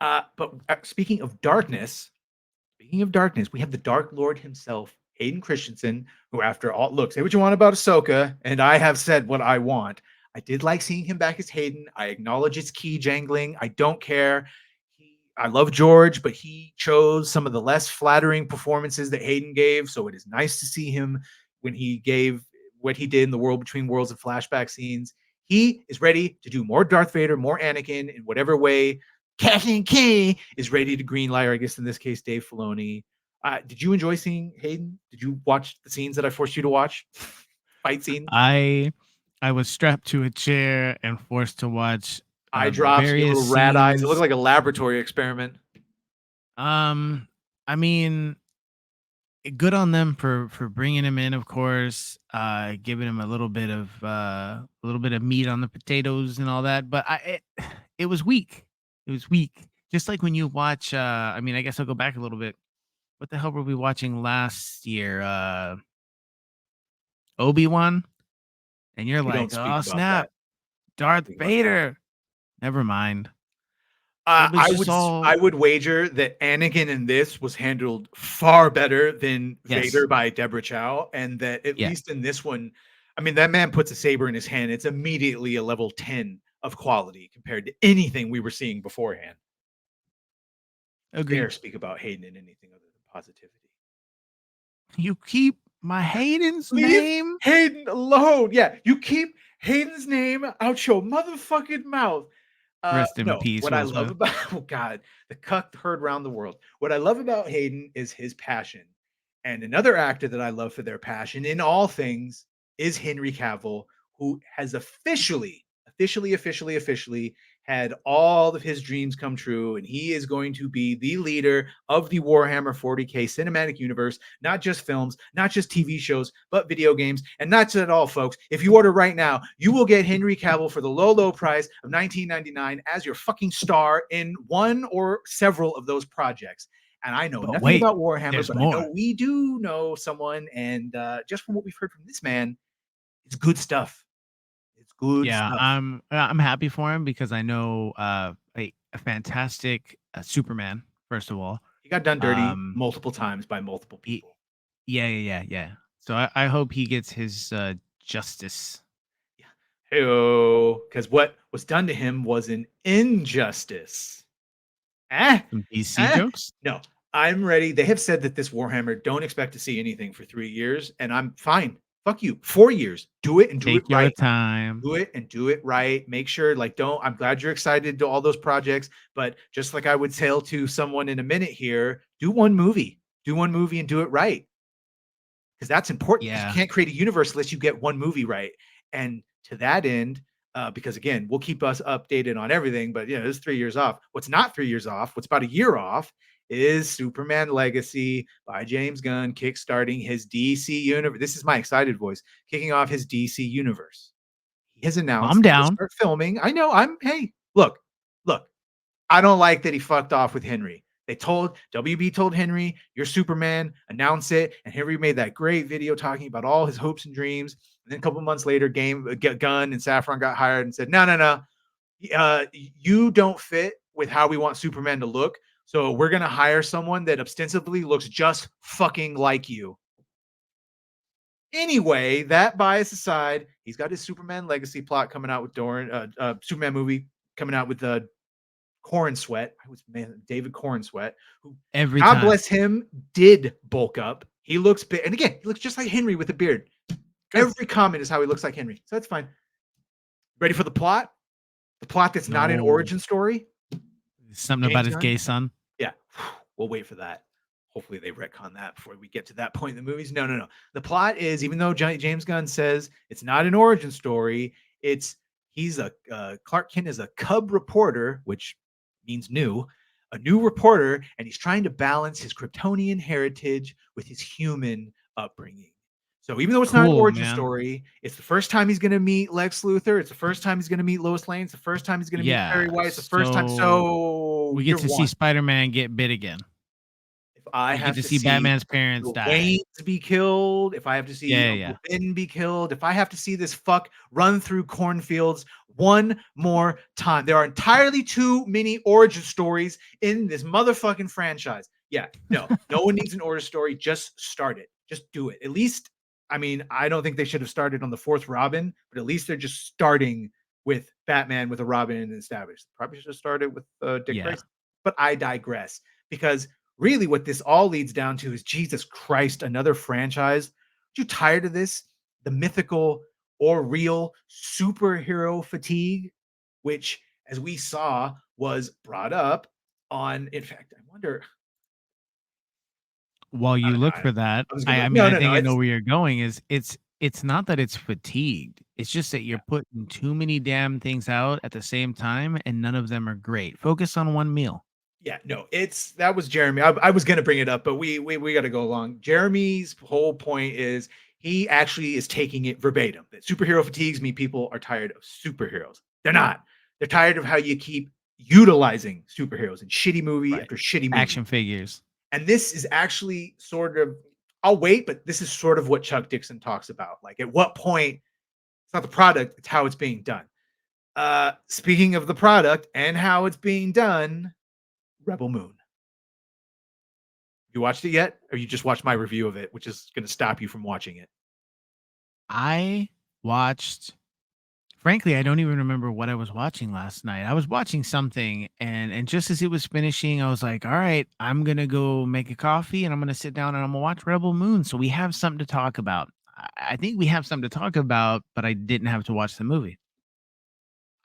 But speaking of darkness, we have the Dark Lord himself, Hayden Christensen, who, after all, look, say what you want about Ahsoka, and I have said what I want. I did like seeing him back as Hayden. I acknowledge it's key jangling. I don't care. I love George, but he chose some of the less flattering performances that Hayden gave. So it is nice to see him when he gave what he did in the World Between Worlds and flashback scenes. He is ready to do more Darth Vader, more Anakin in whatever way Captain K is ready to greenlight, or I guess in this case, Dave Filoni. Did you enjoy seeing Hayden? Did you watch the scenes that I forced you to watch? Fight scene? I was strapped to a chair and forced to watch Eye the drops, your various little rat eyes. It looked scenes. like a laboratory experiment. I mean, good on them for bringing him in, of course, giving him a little bit of meat on the potatoes and all that. But it was weak. It was weak. Just like when you watch. I mean, I guess I'll go back a little bit. What the hell were we watching last year? Obi-Wan, and you're We don't like, speak oh about that. snap, Darth Vader. Never mind. It was just I all would wager that Anakin in this was handled far better than Yes. Vader by Deborah Chow, and that at Yeah. least in this one, I mean, that man puts a saber in his hand. It's immediately a level 10 of quality compared to anything we were seeing beforehand. agreed. Dare speak about Hayden in anything other than positivity. You keep my Hayden's Leave name. Hayden alone. Yeah, you keep Hayden's name out your motherfucking mouth. Rest in No, peace, what I Will love Smith. about oh god, the cuck heard round the world. What I love about Hayden is his passion. And another actor that I love for their passion in all things is Henry Cavill, who has officially had all of his dreams come true. And he is going to be the leader of the Warhammer 40K cinematic universe, not just films, not just TV shows, but video games. And that's it all, folks. If you order right now, you will get Henry Cavill for the low price of $19.99 as your fucking star in one or several of those projects. And I know But nothing wait, about Warhammer, there's but I more. know we do know someone. And just from what we've heard from this man, it's good stuff. It's good Yeah, stuff. I'm happy for him because I know a fantastic Superman. First of all, He got done dirty um, multiple times by multiple he, people. yeah. So I hope he gets his justice. Because what was done to him was an injustice. Some DC jokes. No, I'm ready. They have said that this Warhammer don't expect to see anything for 3 years, and I'm fine. Fuck you. 4 years. Do it and do it Take your right. time. Do it and do it right. Make sure, like, I'm glad you're excited to all those projects, but just like I would tell to someone in a minute here, do one movie. Do one movie and do it right. Because that's important. Because Yeah. you can't create a universe unless you get one movie right. And to that end, because again, we'll keep us updated on everything, but it's 3 years off. What's not 3 years off, what's about a year off, is Superman Legacy by James Gunn kickstarting his DC universe. This is my excited voice, kicking off his DC universe. He has announced I'm he'll down. start filming. I know. Hey, look. I don't like that he fucked off with Henry. WB told Henry, you're Superman, announce it. And Henry made that great video talking about all his hopes and dreams. And then a couple months later, Gunn and Saffron got hired and said, no. You don't fit with how we want Superman to look. So we're going to hire someone that ostensibly looks just fucking like you. Anyway, that bias aside, he's got his Superman Legacy plot coming out with Superman movie coming out with Cornsweat. David Cornsweat, who God bless him, did bulk up. He looks big, and again, he looks just like Henry with a beard. Every comment is how he looks like Henry, so that's fine. Ready for the plot? The plot that's not an origin story. Something about his gay son. Yeah, we'll wait for that. Hopefully they retcon that before we get to that point in the movies. No. The plot is, even though James Gunn says it's not an origin story, Clark Kent is a cub reporter, which means a new reporter, and he's trying to balance his Kryptonian heritage with his human upbringing. So even though it's not an origin story, it's the first time he's going to meet Lex Luthor. It's the first time he's going to meet Lois Lane. It's the first time he's going to meet Perry White. It's the first time. So we get to see Spider-Man get bit again. If I have to see Batman's parents die, Waynes be killed, if I have to see Ben be killed, if I have to see this fuck run through cornfields one more time, there are entirely too many origin stories in this motherfucking franchise. Yeah, no one needs an origin story. Just start it. Just do it. At least, I mean, I don't think they should have started on the 4th Robin, but at least they're just starting with Batman with a Robin established. Probably should have started with Dick Grayson. But I digress, because really what this all leads down to is, Jesus Christ, another franchise. Are you tired of this? The mythical or real superhero fatigue, which as we saw, was brought up on. In fact, I wonder. While you look I, for that, I was gonna. I mean, No, I no, no. think I know It's where you're going. It's not that it's fatigued. It's just that you're putting too many damn things out at the same time, and none of them are great. Focus on one meal. Yeah, no, it's that was Jeremy. I was gonna bring it up, but we got to go along. Jeremy's whole point is he actually is taking it verbatim. That superhero fatigues me. People are tired of superheroes. They're not. They're tired of how you keep utilizing superheroes in shitty movie Right. after shitty movie. Action figures. And this is actually sort of. I'll wait, but this is sort of what Chuck Dixon talks about. Like, at what point it's not the product; it's how it's being done. Speaking of the product and how it's being done, Rebel Moon. You watched it yet? Or you just watched my review of it, which is going to stop you from watching it? I watched frankly, I don't even remember what I was watching last night. I was watching something and just as it was finishing, I was like, "All right, I'm going to go make a coffee and I'm going to sit down and I'm going to watch Rebel Moon." So we have something to talk about. I think we have something to talk about, but I didn't have to watch the movie.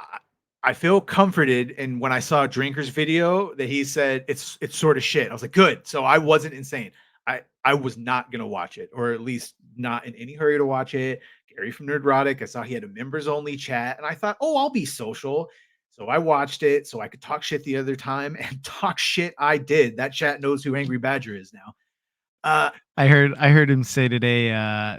I I feel comforted, and when I saw Drinker's video that he said it's sort of shit. I was like, good. So I wasn't insane. I was not gonna watch it, or at least not in any hurry to watch it. Gary from Nerdrotic, I saw he had a members only chat, and I thought, oh, I'll be social. So I watched it so I could talk shit the other time, and talk shit I did. That chat knows who Angry Badger is now. Uh, I heard him say today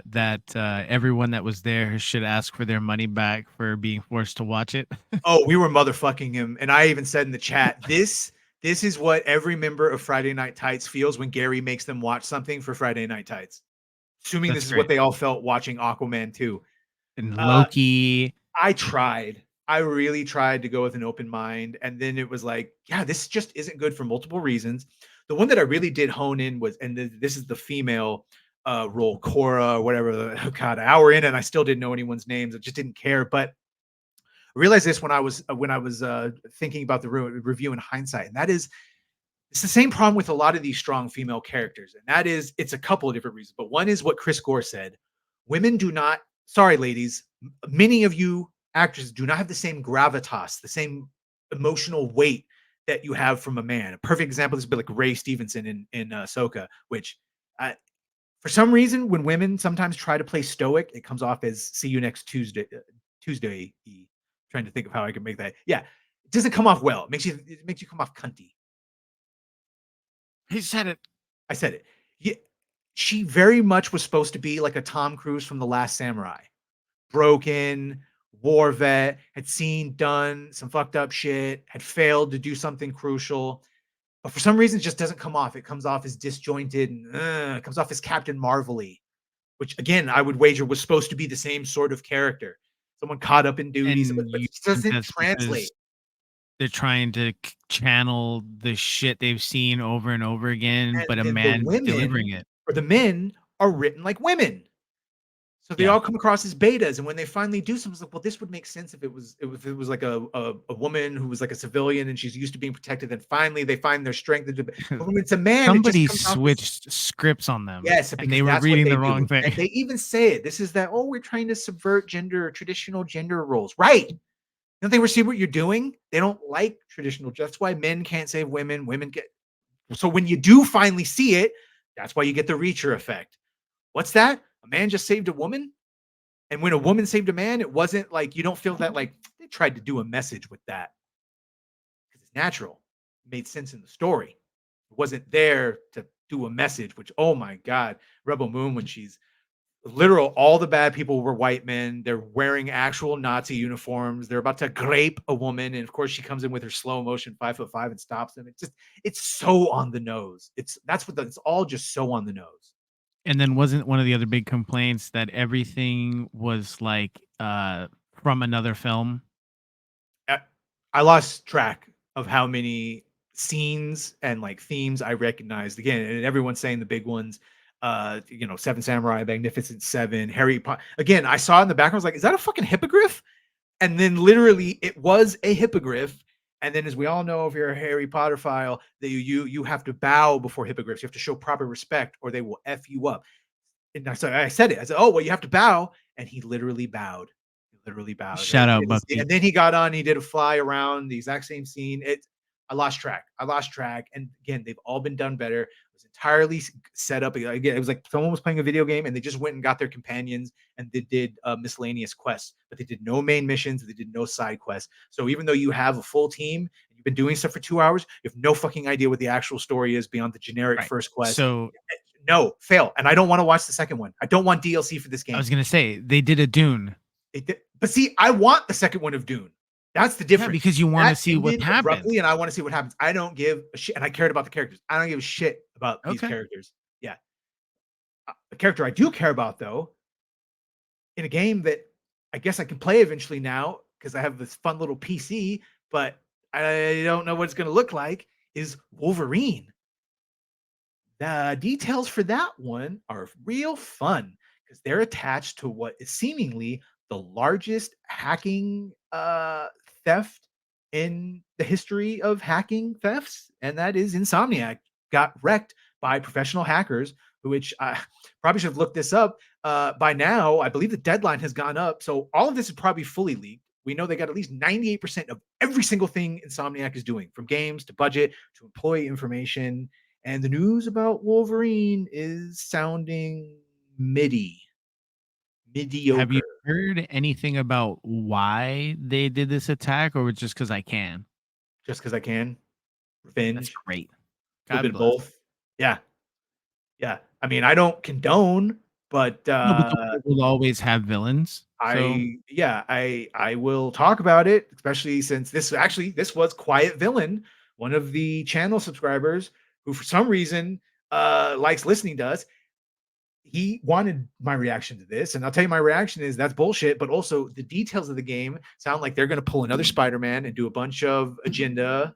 that everyone that was there should ask for their money back for being forced to watch it. Oh, we were motherfucking him, and I even said in the chat, this is what every member of Friday Night Tights feels when Gary makes them watch something for Friday Night Tights. Assuming That's this is what great. they all felt watching Aquaman 2. And Uh, Loki. I tried. I really tried to go with an open mind, and then it was like, yeah, this just isn't good for multiple reasons. The one that I really did hone in was, and this is the female role, Cora, or whatever. Oh God, an hour in, and I still didn't know anyone's names. I just didn't care, but I realized this when I was thinking about the review in hindsight, and that is it's the same problem with a lot of these strong female characters, and that is it's a couple of different reasons. But one is what Chris Gore said: women do not. Sorry, ladies, many of you actors do not have the same gravitas, the same emotional weight that you have from a man. A perfect example is like Ray Stevenson in Ahsoka, which for some reason, when women sometimes try to play stoic, it comes off as "see you next Tuesday." Tuesday. Trying to think of how I can make that. Yeah, it doesn't come off well. It makes you come off cunty. He said it. I said it. Yeah, she very much was supposed to be like a Tom Cruise from The Last Samurai. Broken, war vet, had done some fucked up shit, had failed to do something crucial. But for some reason, it just doesn't come off. It comes off as disjointed and it comes off as Captain Marvel-y, which again, I would wager was supposed to be the same sort of character. Someone caught up in duties, but And it you just think doesn't that's translate. because they're trying to channel the shit they've seen over and over again, And but a then the man delivering women it. or the men are written like women. So they Yeah. all come across as betas, and when they finally do something, it's like, well, this would make sense if it was like a woman who was like a civilian and she's used to being protected. Then finally they find their strength. But when it's a man, it just Somebody comes off as switched scripts on them, yes, and they because were that's what reading they the wrong do. thing. And they even say it. This is that, oh, we're trying to subvert traditional gender roles. Right. Don't they see what you're doing? They don't like traditional. That's why men can't save women. Women get so when you do finally see it, that's why you get the Reacher effect. What's that? A man just saved a woman? And when a woman saved a man, it wasn't like you don't feel that like they tried to do a message with that because it's natural. It made sense in the story. It wasn't there to do a message, which, oh my God, Rebel Moon, when she's literal, all the bad people were white men. They're wearing actual Nazi uniforms. They're about to grape a woman. And of course, she comes in with her slow motion 5'5" and stops them. It's so on the nose. It's all just so on the nose. And then wasn't one of the other big complaints that everything was like from another film? I lost track of how many scenes and like themes I recognized again, and everyone's saying the big ones. Seven Samurai, Magnificent Seven, Harry Potter. Again, I saw it in the background. I was like, is that a fucking hippogriff? And then literally, it was a hippogriff. And then, as we all know, if you're a Harry Potter file, that you have to bow before hippogriffs. You have to show proper respect, or they will f you up. And I said it. I said, oh well, you have to bow, and he literally bowed. He literally bowed. Shout out And Buckbeak. then he got on, he did a fly around the exact same scene. I lost track. And again, they've all been done better. It was entirely set up. Again, it was like someone was playing a video game and they just went and got their companions and they did miscellaneous quests, but they did no main missions. They did no side quests. So even though you have a full team, you've been doing stuff for 2 hours, you have no fucking idea what the actual story is beyond the generic first quest. So no, fail. And I don't want to watch the second one. I don't want DLC for this game. I was gonna say they did a Dune. But see, I want the second one of Dune. That's the difference. Yeah, because you want to see what happens. And I want to see what happens. I don't give a shit. And I cared about the characters. I don't give a shit about these characters. Yeah. The character I do care about, though, in a game that I guess I can play eventually now because I have this fun little PC, but I don't know what it's going to look like, is Wolverine. The details for that one are real fun because they're attached to what is seemingly the largest hacking theft in the history of hacking thefts, and that is Insomniac got wrecked by professional hackers, which I probably should have looked this up. By now, I believe the deadline has gone up, so all of this is probably fully leaked. We know they got at least 98% of every single thing Insomniac is doing, from games to budget to employee information. And the news about Wolverine is sounding mediocre. Have you heard anything about why they did this attack, or just because I can? Just because I can. Revenge. That's great. A bit of both. Yeah. Yeah. I mean, I don't condone, but No, but the world will always have villains. I will talk about it, especially since this was Quiet Villain, one of the channel subscribers who for some reason likes listening to us. He wanted my reaction to this, and I'll tell you my reaction is that's bullshit, but also the details of the game sound like they're going to pull another Spider-Man and do a bunch of agenda.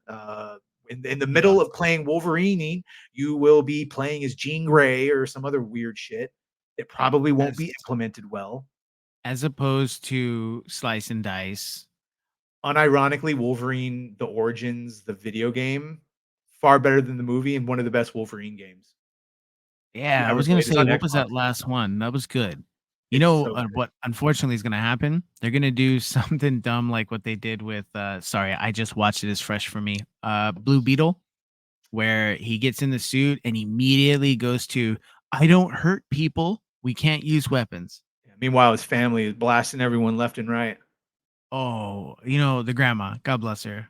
In the middle of playing Wolverine, you will be playing as Jean Grey or some other weird shit. It probably won't be implemented well. As opposed to Slice and Dice. Unironically, Wolverine, The Origins, the video game, far better than the movie and one of the best Wolverine games. Yeah, I was going to say, what was that last one? That was good. You know what unfortunately is going to happen? They're going to do something dumb like what they did with, sorry, I just watched it. It's fresh for me. Blue Beetle, where he gets in the suit and immediately goes to, I don't hurt people. We can't use weapons. Meanwhile, his family is blasting everyone left and right. Oh, the grandma. God bless her.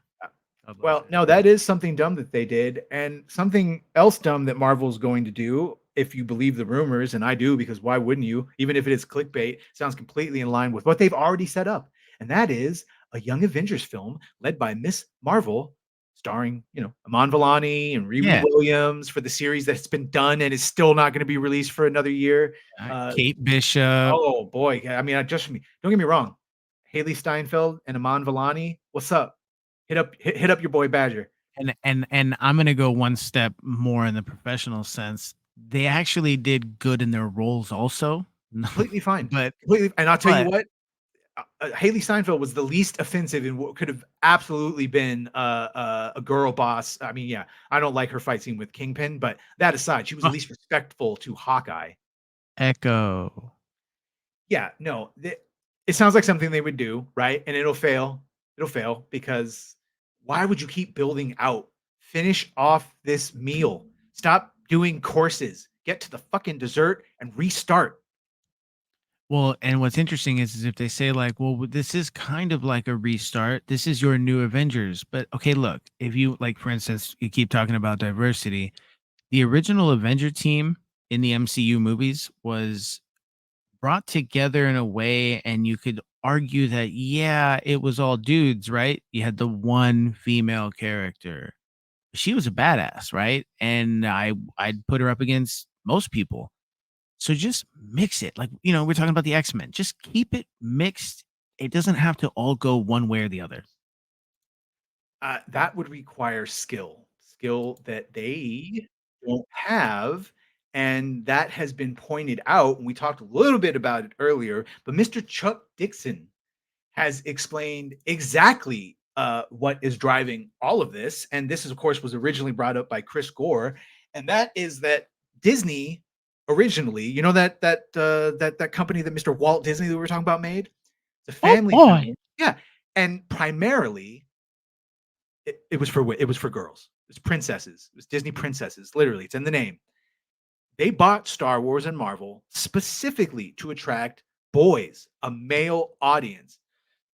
Well, no, that is something dumb that they did. And something else dumb that Marvel's going to do, if you believe the rumors, and I do, because why wouldn't you? Even if it is clickbait, sounds completely in line with what they've already set up. And that is a Young Avengers film led by Miss Marvel, starring, Iman Vellani and Riri Williams for the series that's been done and is still not going to be released for another year. Kate Bishop. Oh boy. I mean, don't get me wrong. Haley Steinfeld and Iman Vellani, what's up? Hit up your boy Badger. And I'm gonna go one step more in the professional sense. They actually did good in their roles also. Completely fine. And I'll tell you what, Haley Steinfeld was the least offensive in what could have absolutely been a girl boss. I mean, yeah, I don't like her fight scene with Kingpin, but that aside, she was the least respectful to Hawkeye. Echo. Yeah, no, it sounds like something they would do, right? And it'll fail. It'll fail because why would you keep building out? Finish off this meal. Stop doing courses. Get to the fucking dessert and restart. Well, and what's interesting is if they say like, well, this is kind of like a restart. This is your new Avengers. But okay, look, if you like, for instance, you keep talking about diversity. The original Avenger team in the MCU movies was brought together in a way, and you could argue that, yeah, it was all dudes, right? You had the one female character. She was a badass, right? And I'd put her up against most people. So just mix it. Like, we're talking about the X-Men. Just keep it mixed. It doesn't have to all go one way or the other. That would require skill that they don't have. And that has been pointed out. And we talked a little bit about it earlier, but Mr. Chuck Dixon has explained exactly what is driving all of this. And this, of course, was originally brought up by Chris Gore. And that is that Disney originally, that company that Mr. Walt Disney that we were talking about made, It's a Oh family boy. film. Yeah, and primarily it was for girls. It's princesses. It was Disney princesses. Literally, it's in the name. They bought Star Wars and Marvel specifically to attract boys, a male audience.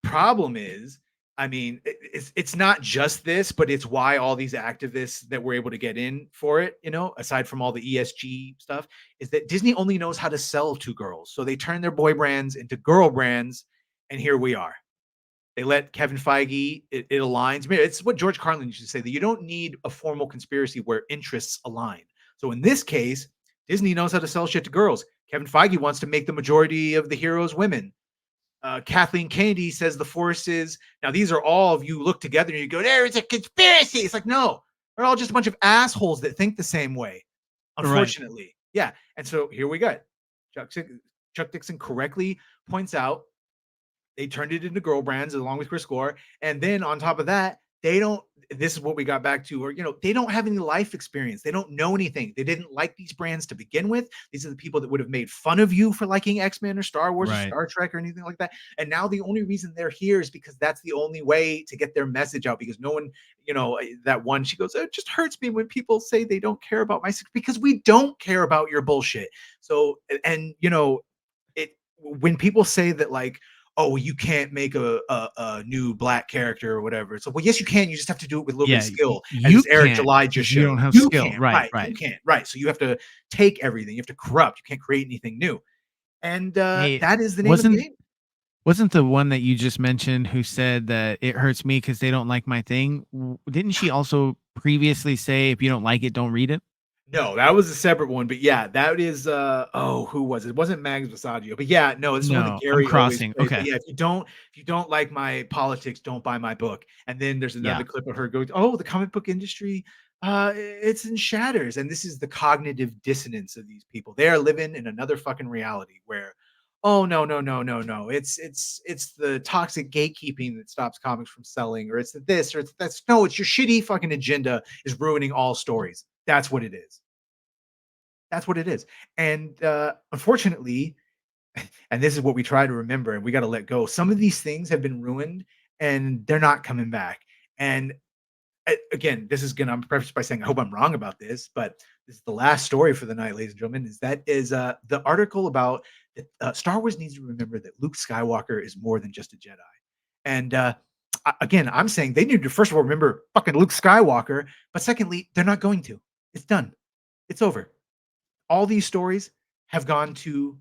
Problem is, I mean, it's not just this, but it's why all these activists that were able to get in for it, you know, aside from all the ESG stuff, is that Disney only knows how to sell to girls. So they turn their boy brands into girl brands, and here we are. They let Kevin Feige, it aligns. It's what George Carlin used to say, that you don't need a formal conspiracy where interests align. So in this case, Disney knows how to sell shit to girls. Kevin Feige wants to make the majority of the heroes women. Kathleen Kennedy says the forces. Now, these are all of you look together and you go, there is a conspiracy. It's like, no, they're all just a bunch of assholes that think the same way, unfortunately. Right. Yeah. And so here we go. Chuck Dixon correctly points out they turned it into girl brands along with Chris Gore. And then on top of that, they don't, this is what we got back to, or, you know, they don't have any life experience. They don't know anything. They didn't like these brands to begin with. These are the people that would have made fun of you for liking X-Men or Star Wars or Star Trek or anything like that. And now the only reason they're here is because that's the only way to get their message out, because no one, you know, that one, she goes, it just hurts me when people say they don't care about my, because we don't care about your bullshit. So, and you know, when people say that, like, oh, you can't make a new black character or whatever. It's like, well, yes, you can. You just have to do it with a little bit of skill. You as Eric can't, July just showed. you don't have You skill. can't, Right. You can't. Right. So you have to take everything. You have to corrupt. You can't create anything new. And that is the name of the game. Wasn't the one that you just mentioned who said that it hurts me because they don't like my thing? Didn't she also previously say, if you don't like it, don't read it? No, that was a separate one, but yeah, that is who was it? It wasn't Mags Visaggio, but yeah, no, this is one that No, I'm Gary always crossing. plays. Okay. But yeah, if you don't like my politics, don't buy my book. And then there's another Yeah. clip of her going, "Oh, the comic book industry, it's in shatters." And this is the cognitive dissonance of these people. They are living in another fucking reality where, oh no, no, no, no, no. It's the toxic gatekeeping that stops comics from selling, or it's this, or it's that's no, it's your shitty fucking agenda is ruining all stories. That's what it is. That's what it is. And unfortunately, and this is what we try to remember, and we got to let go. Some of these things have been ruined and they're not coming back. And again, this is gonna, I'm prefaced by saying I hope I'm wrong about this, but this is the last story for the night, ladies and gentlemen. Is the article about Star Wars needs to remember that Luke Skywalker is more than just a Jedi. And again, I'm saying they need to first of all remember fucking Luke Skywalker, but secondly, they're not going to. It's done. It's over. All these stories have gone to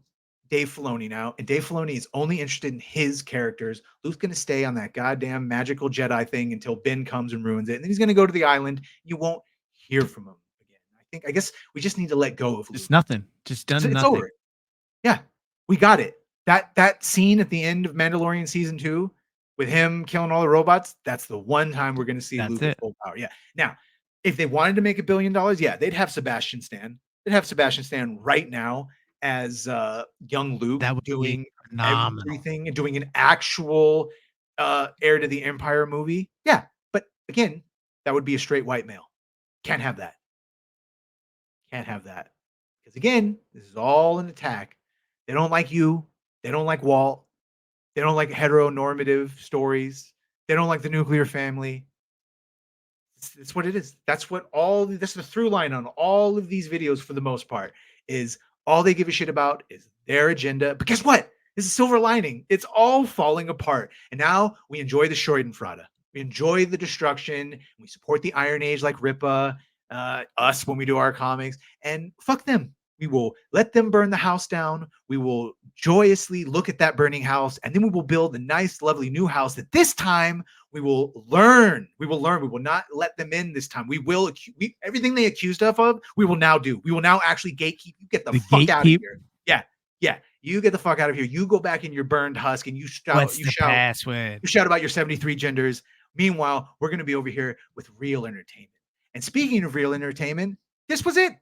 Dave Filoni now, and Dave Filoni is only interested in his characters. Luke's going to stay on that goddamn magical Jedi thing until Ben comes and ruins it, and then he's going to go to the island. You won't hear from him again. I guess we just need to let go of Luke. Just nothing. Just done It's nothing. over. Yeah, we got it. That scene at the end of Mandalorian season 2 with him killing all the robots, that's the one time we're going to see Luke with full power. Yeah. Now, if they wanted to make $1 billion, yeah, they'd have Sebastian Stan. They'd have Sebastian Stan right now as young Luke doing everything and doing an actual Heir to the Empire movie. Yeah, but again, that would be a straight white male. Can't have that. Can't have that. Because again, this is all an attack. They don't like you. They don't like Walt. They don't like heteronormative stories. They don't like the nuclear family. It's what it is. That's what that's the through line on all of these videos for the most part, is all they give a shit about is their agenda. But guess what? This is silver lining. It's all falling apart. And now we enjoy the Schadenfreude. We enjoy the destruction. We support the Iron Age like Ripa, us when we do our comics. And fuck them. We will let them burn the house down. We will joyously look at that burning house, and then we will build a nice, lovely new house that this time we will learn. We will learn. We will not let them in this time. We will everything they accused of, we will now do. We will now actually gatekeep. You get the fuck out of here. Yeah. Yeah. You get the fuck out of here. You go back in your burned husk and you shout. What's the password? You shout about your 73 genders. Meanwhile, we're going to be over here with real entertainment. And speaking of real entertainment, this was it.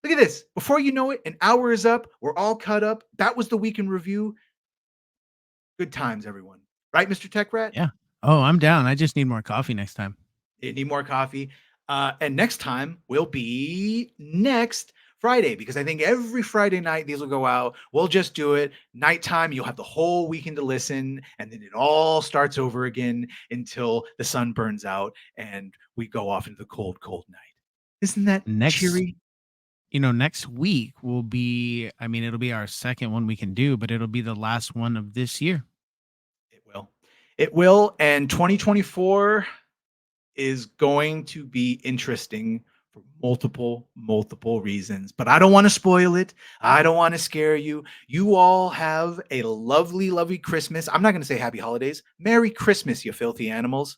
Look at this. Before you know it, an hour is up. We're all cut up. That was the week in review. Good times, everyone. Right, Mr. TechRat? Yeah. Oh, I'm down. I just need more coffee next time. You need more coffee. And next time will be next Friday, because I think every Friday night these will go out. We'll just do it nighttime. You'll have the whole weekend to listen, and then it all starts over again until the sun burns out and we go off into the cold, cold night. Isn't that cheery? Next week will be, I mean, it'll be our second one we can do, but it'll be the last one of this year. It will. It will. And 2024 is going to be interesting for multiple reasons, but I don't want to spoil it. I don't want to scare you. You all have a lovely Christmas. I'm not going to say happy holidays. Merry Christmas, you filthy animals.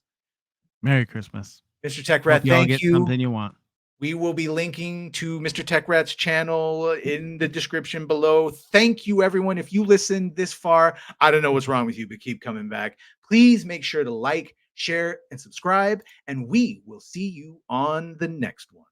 Merry Christmas. Mr. Tech Hope Rat, you all thank get you. something you want. We will be linking to Mr. TechRat's channel in the description below. Thank you, everyone. If you listened this far, I don't know what's wrong with you, but keep coming back. Please make sure to like, share, and subscribe, and we will see you on the next one.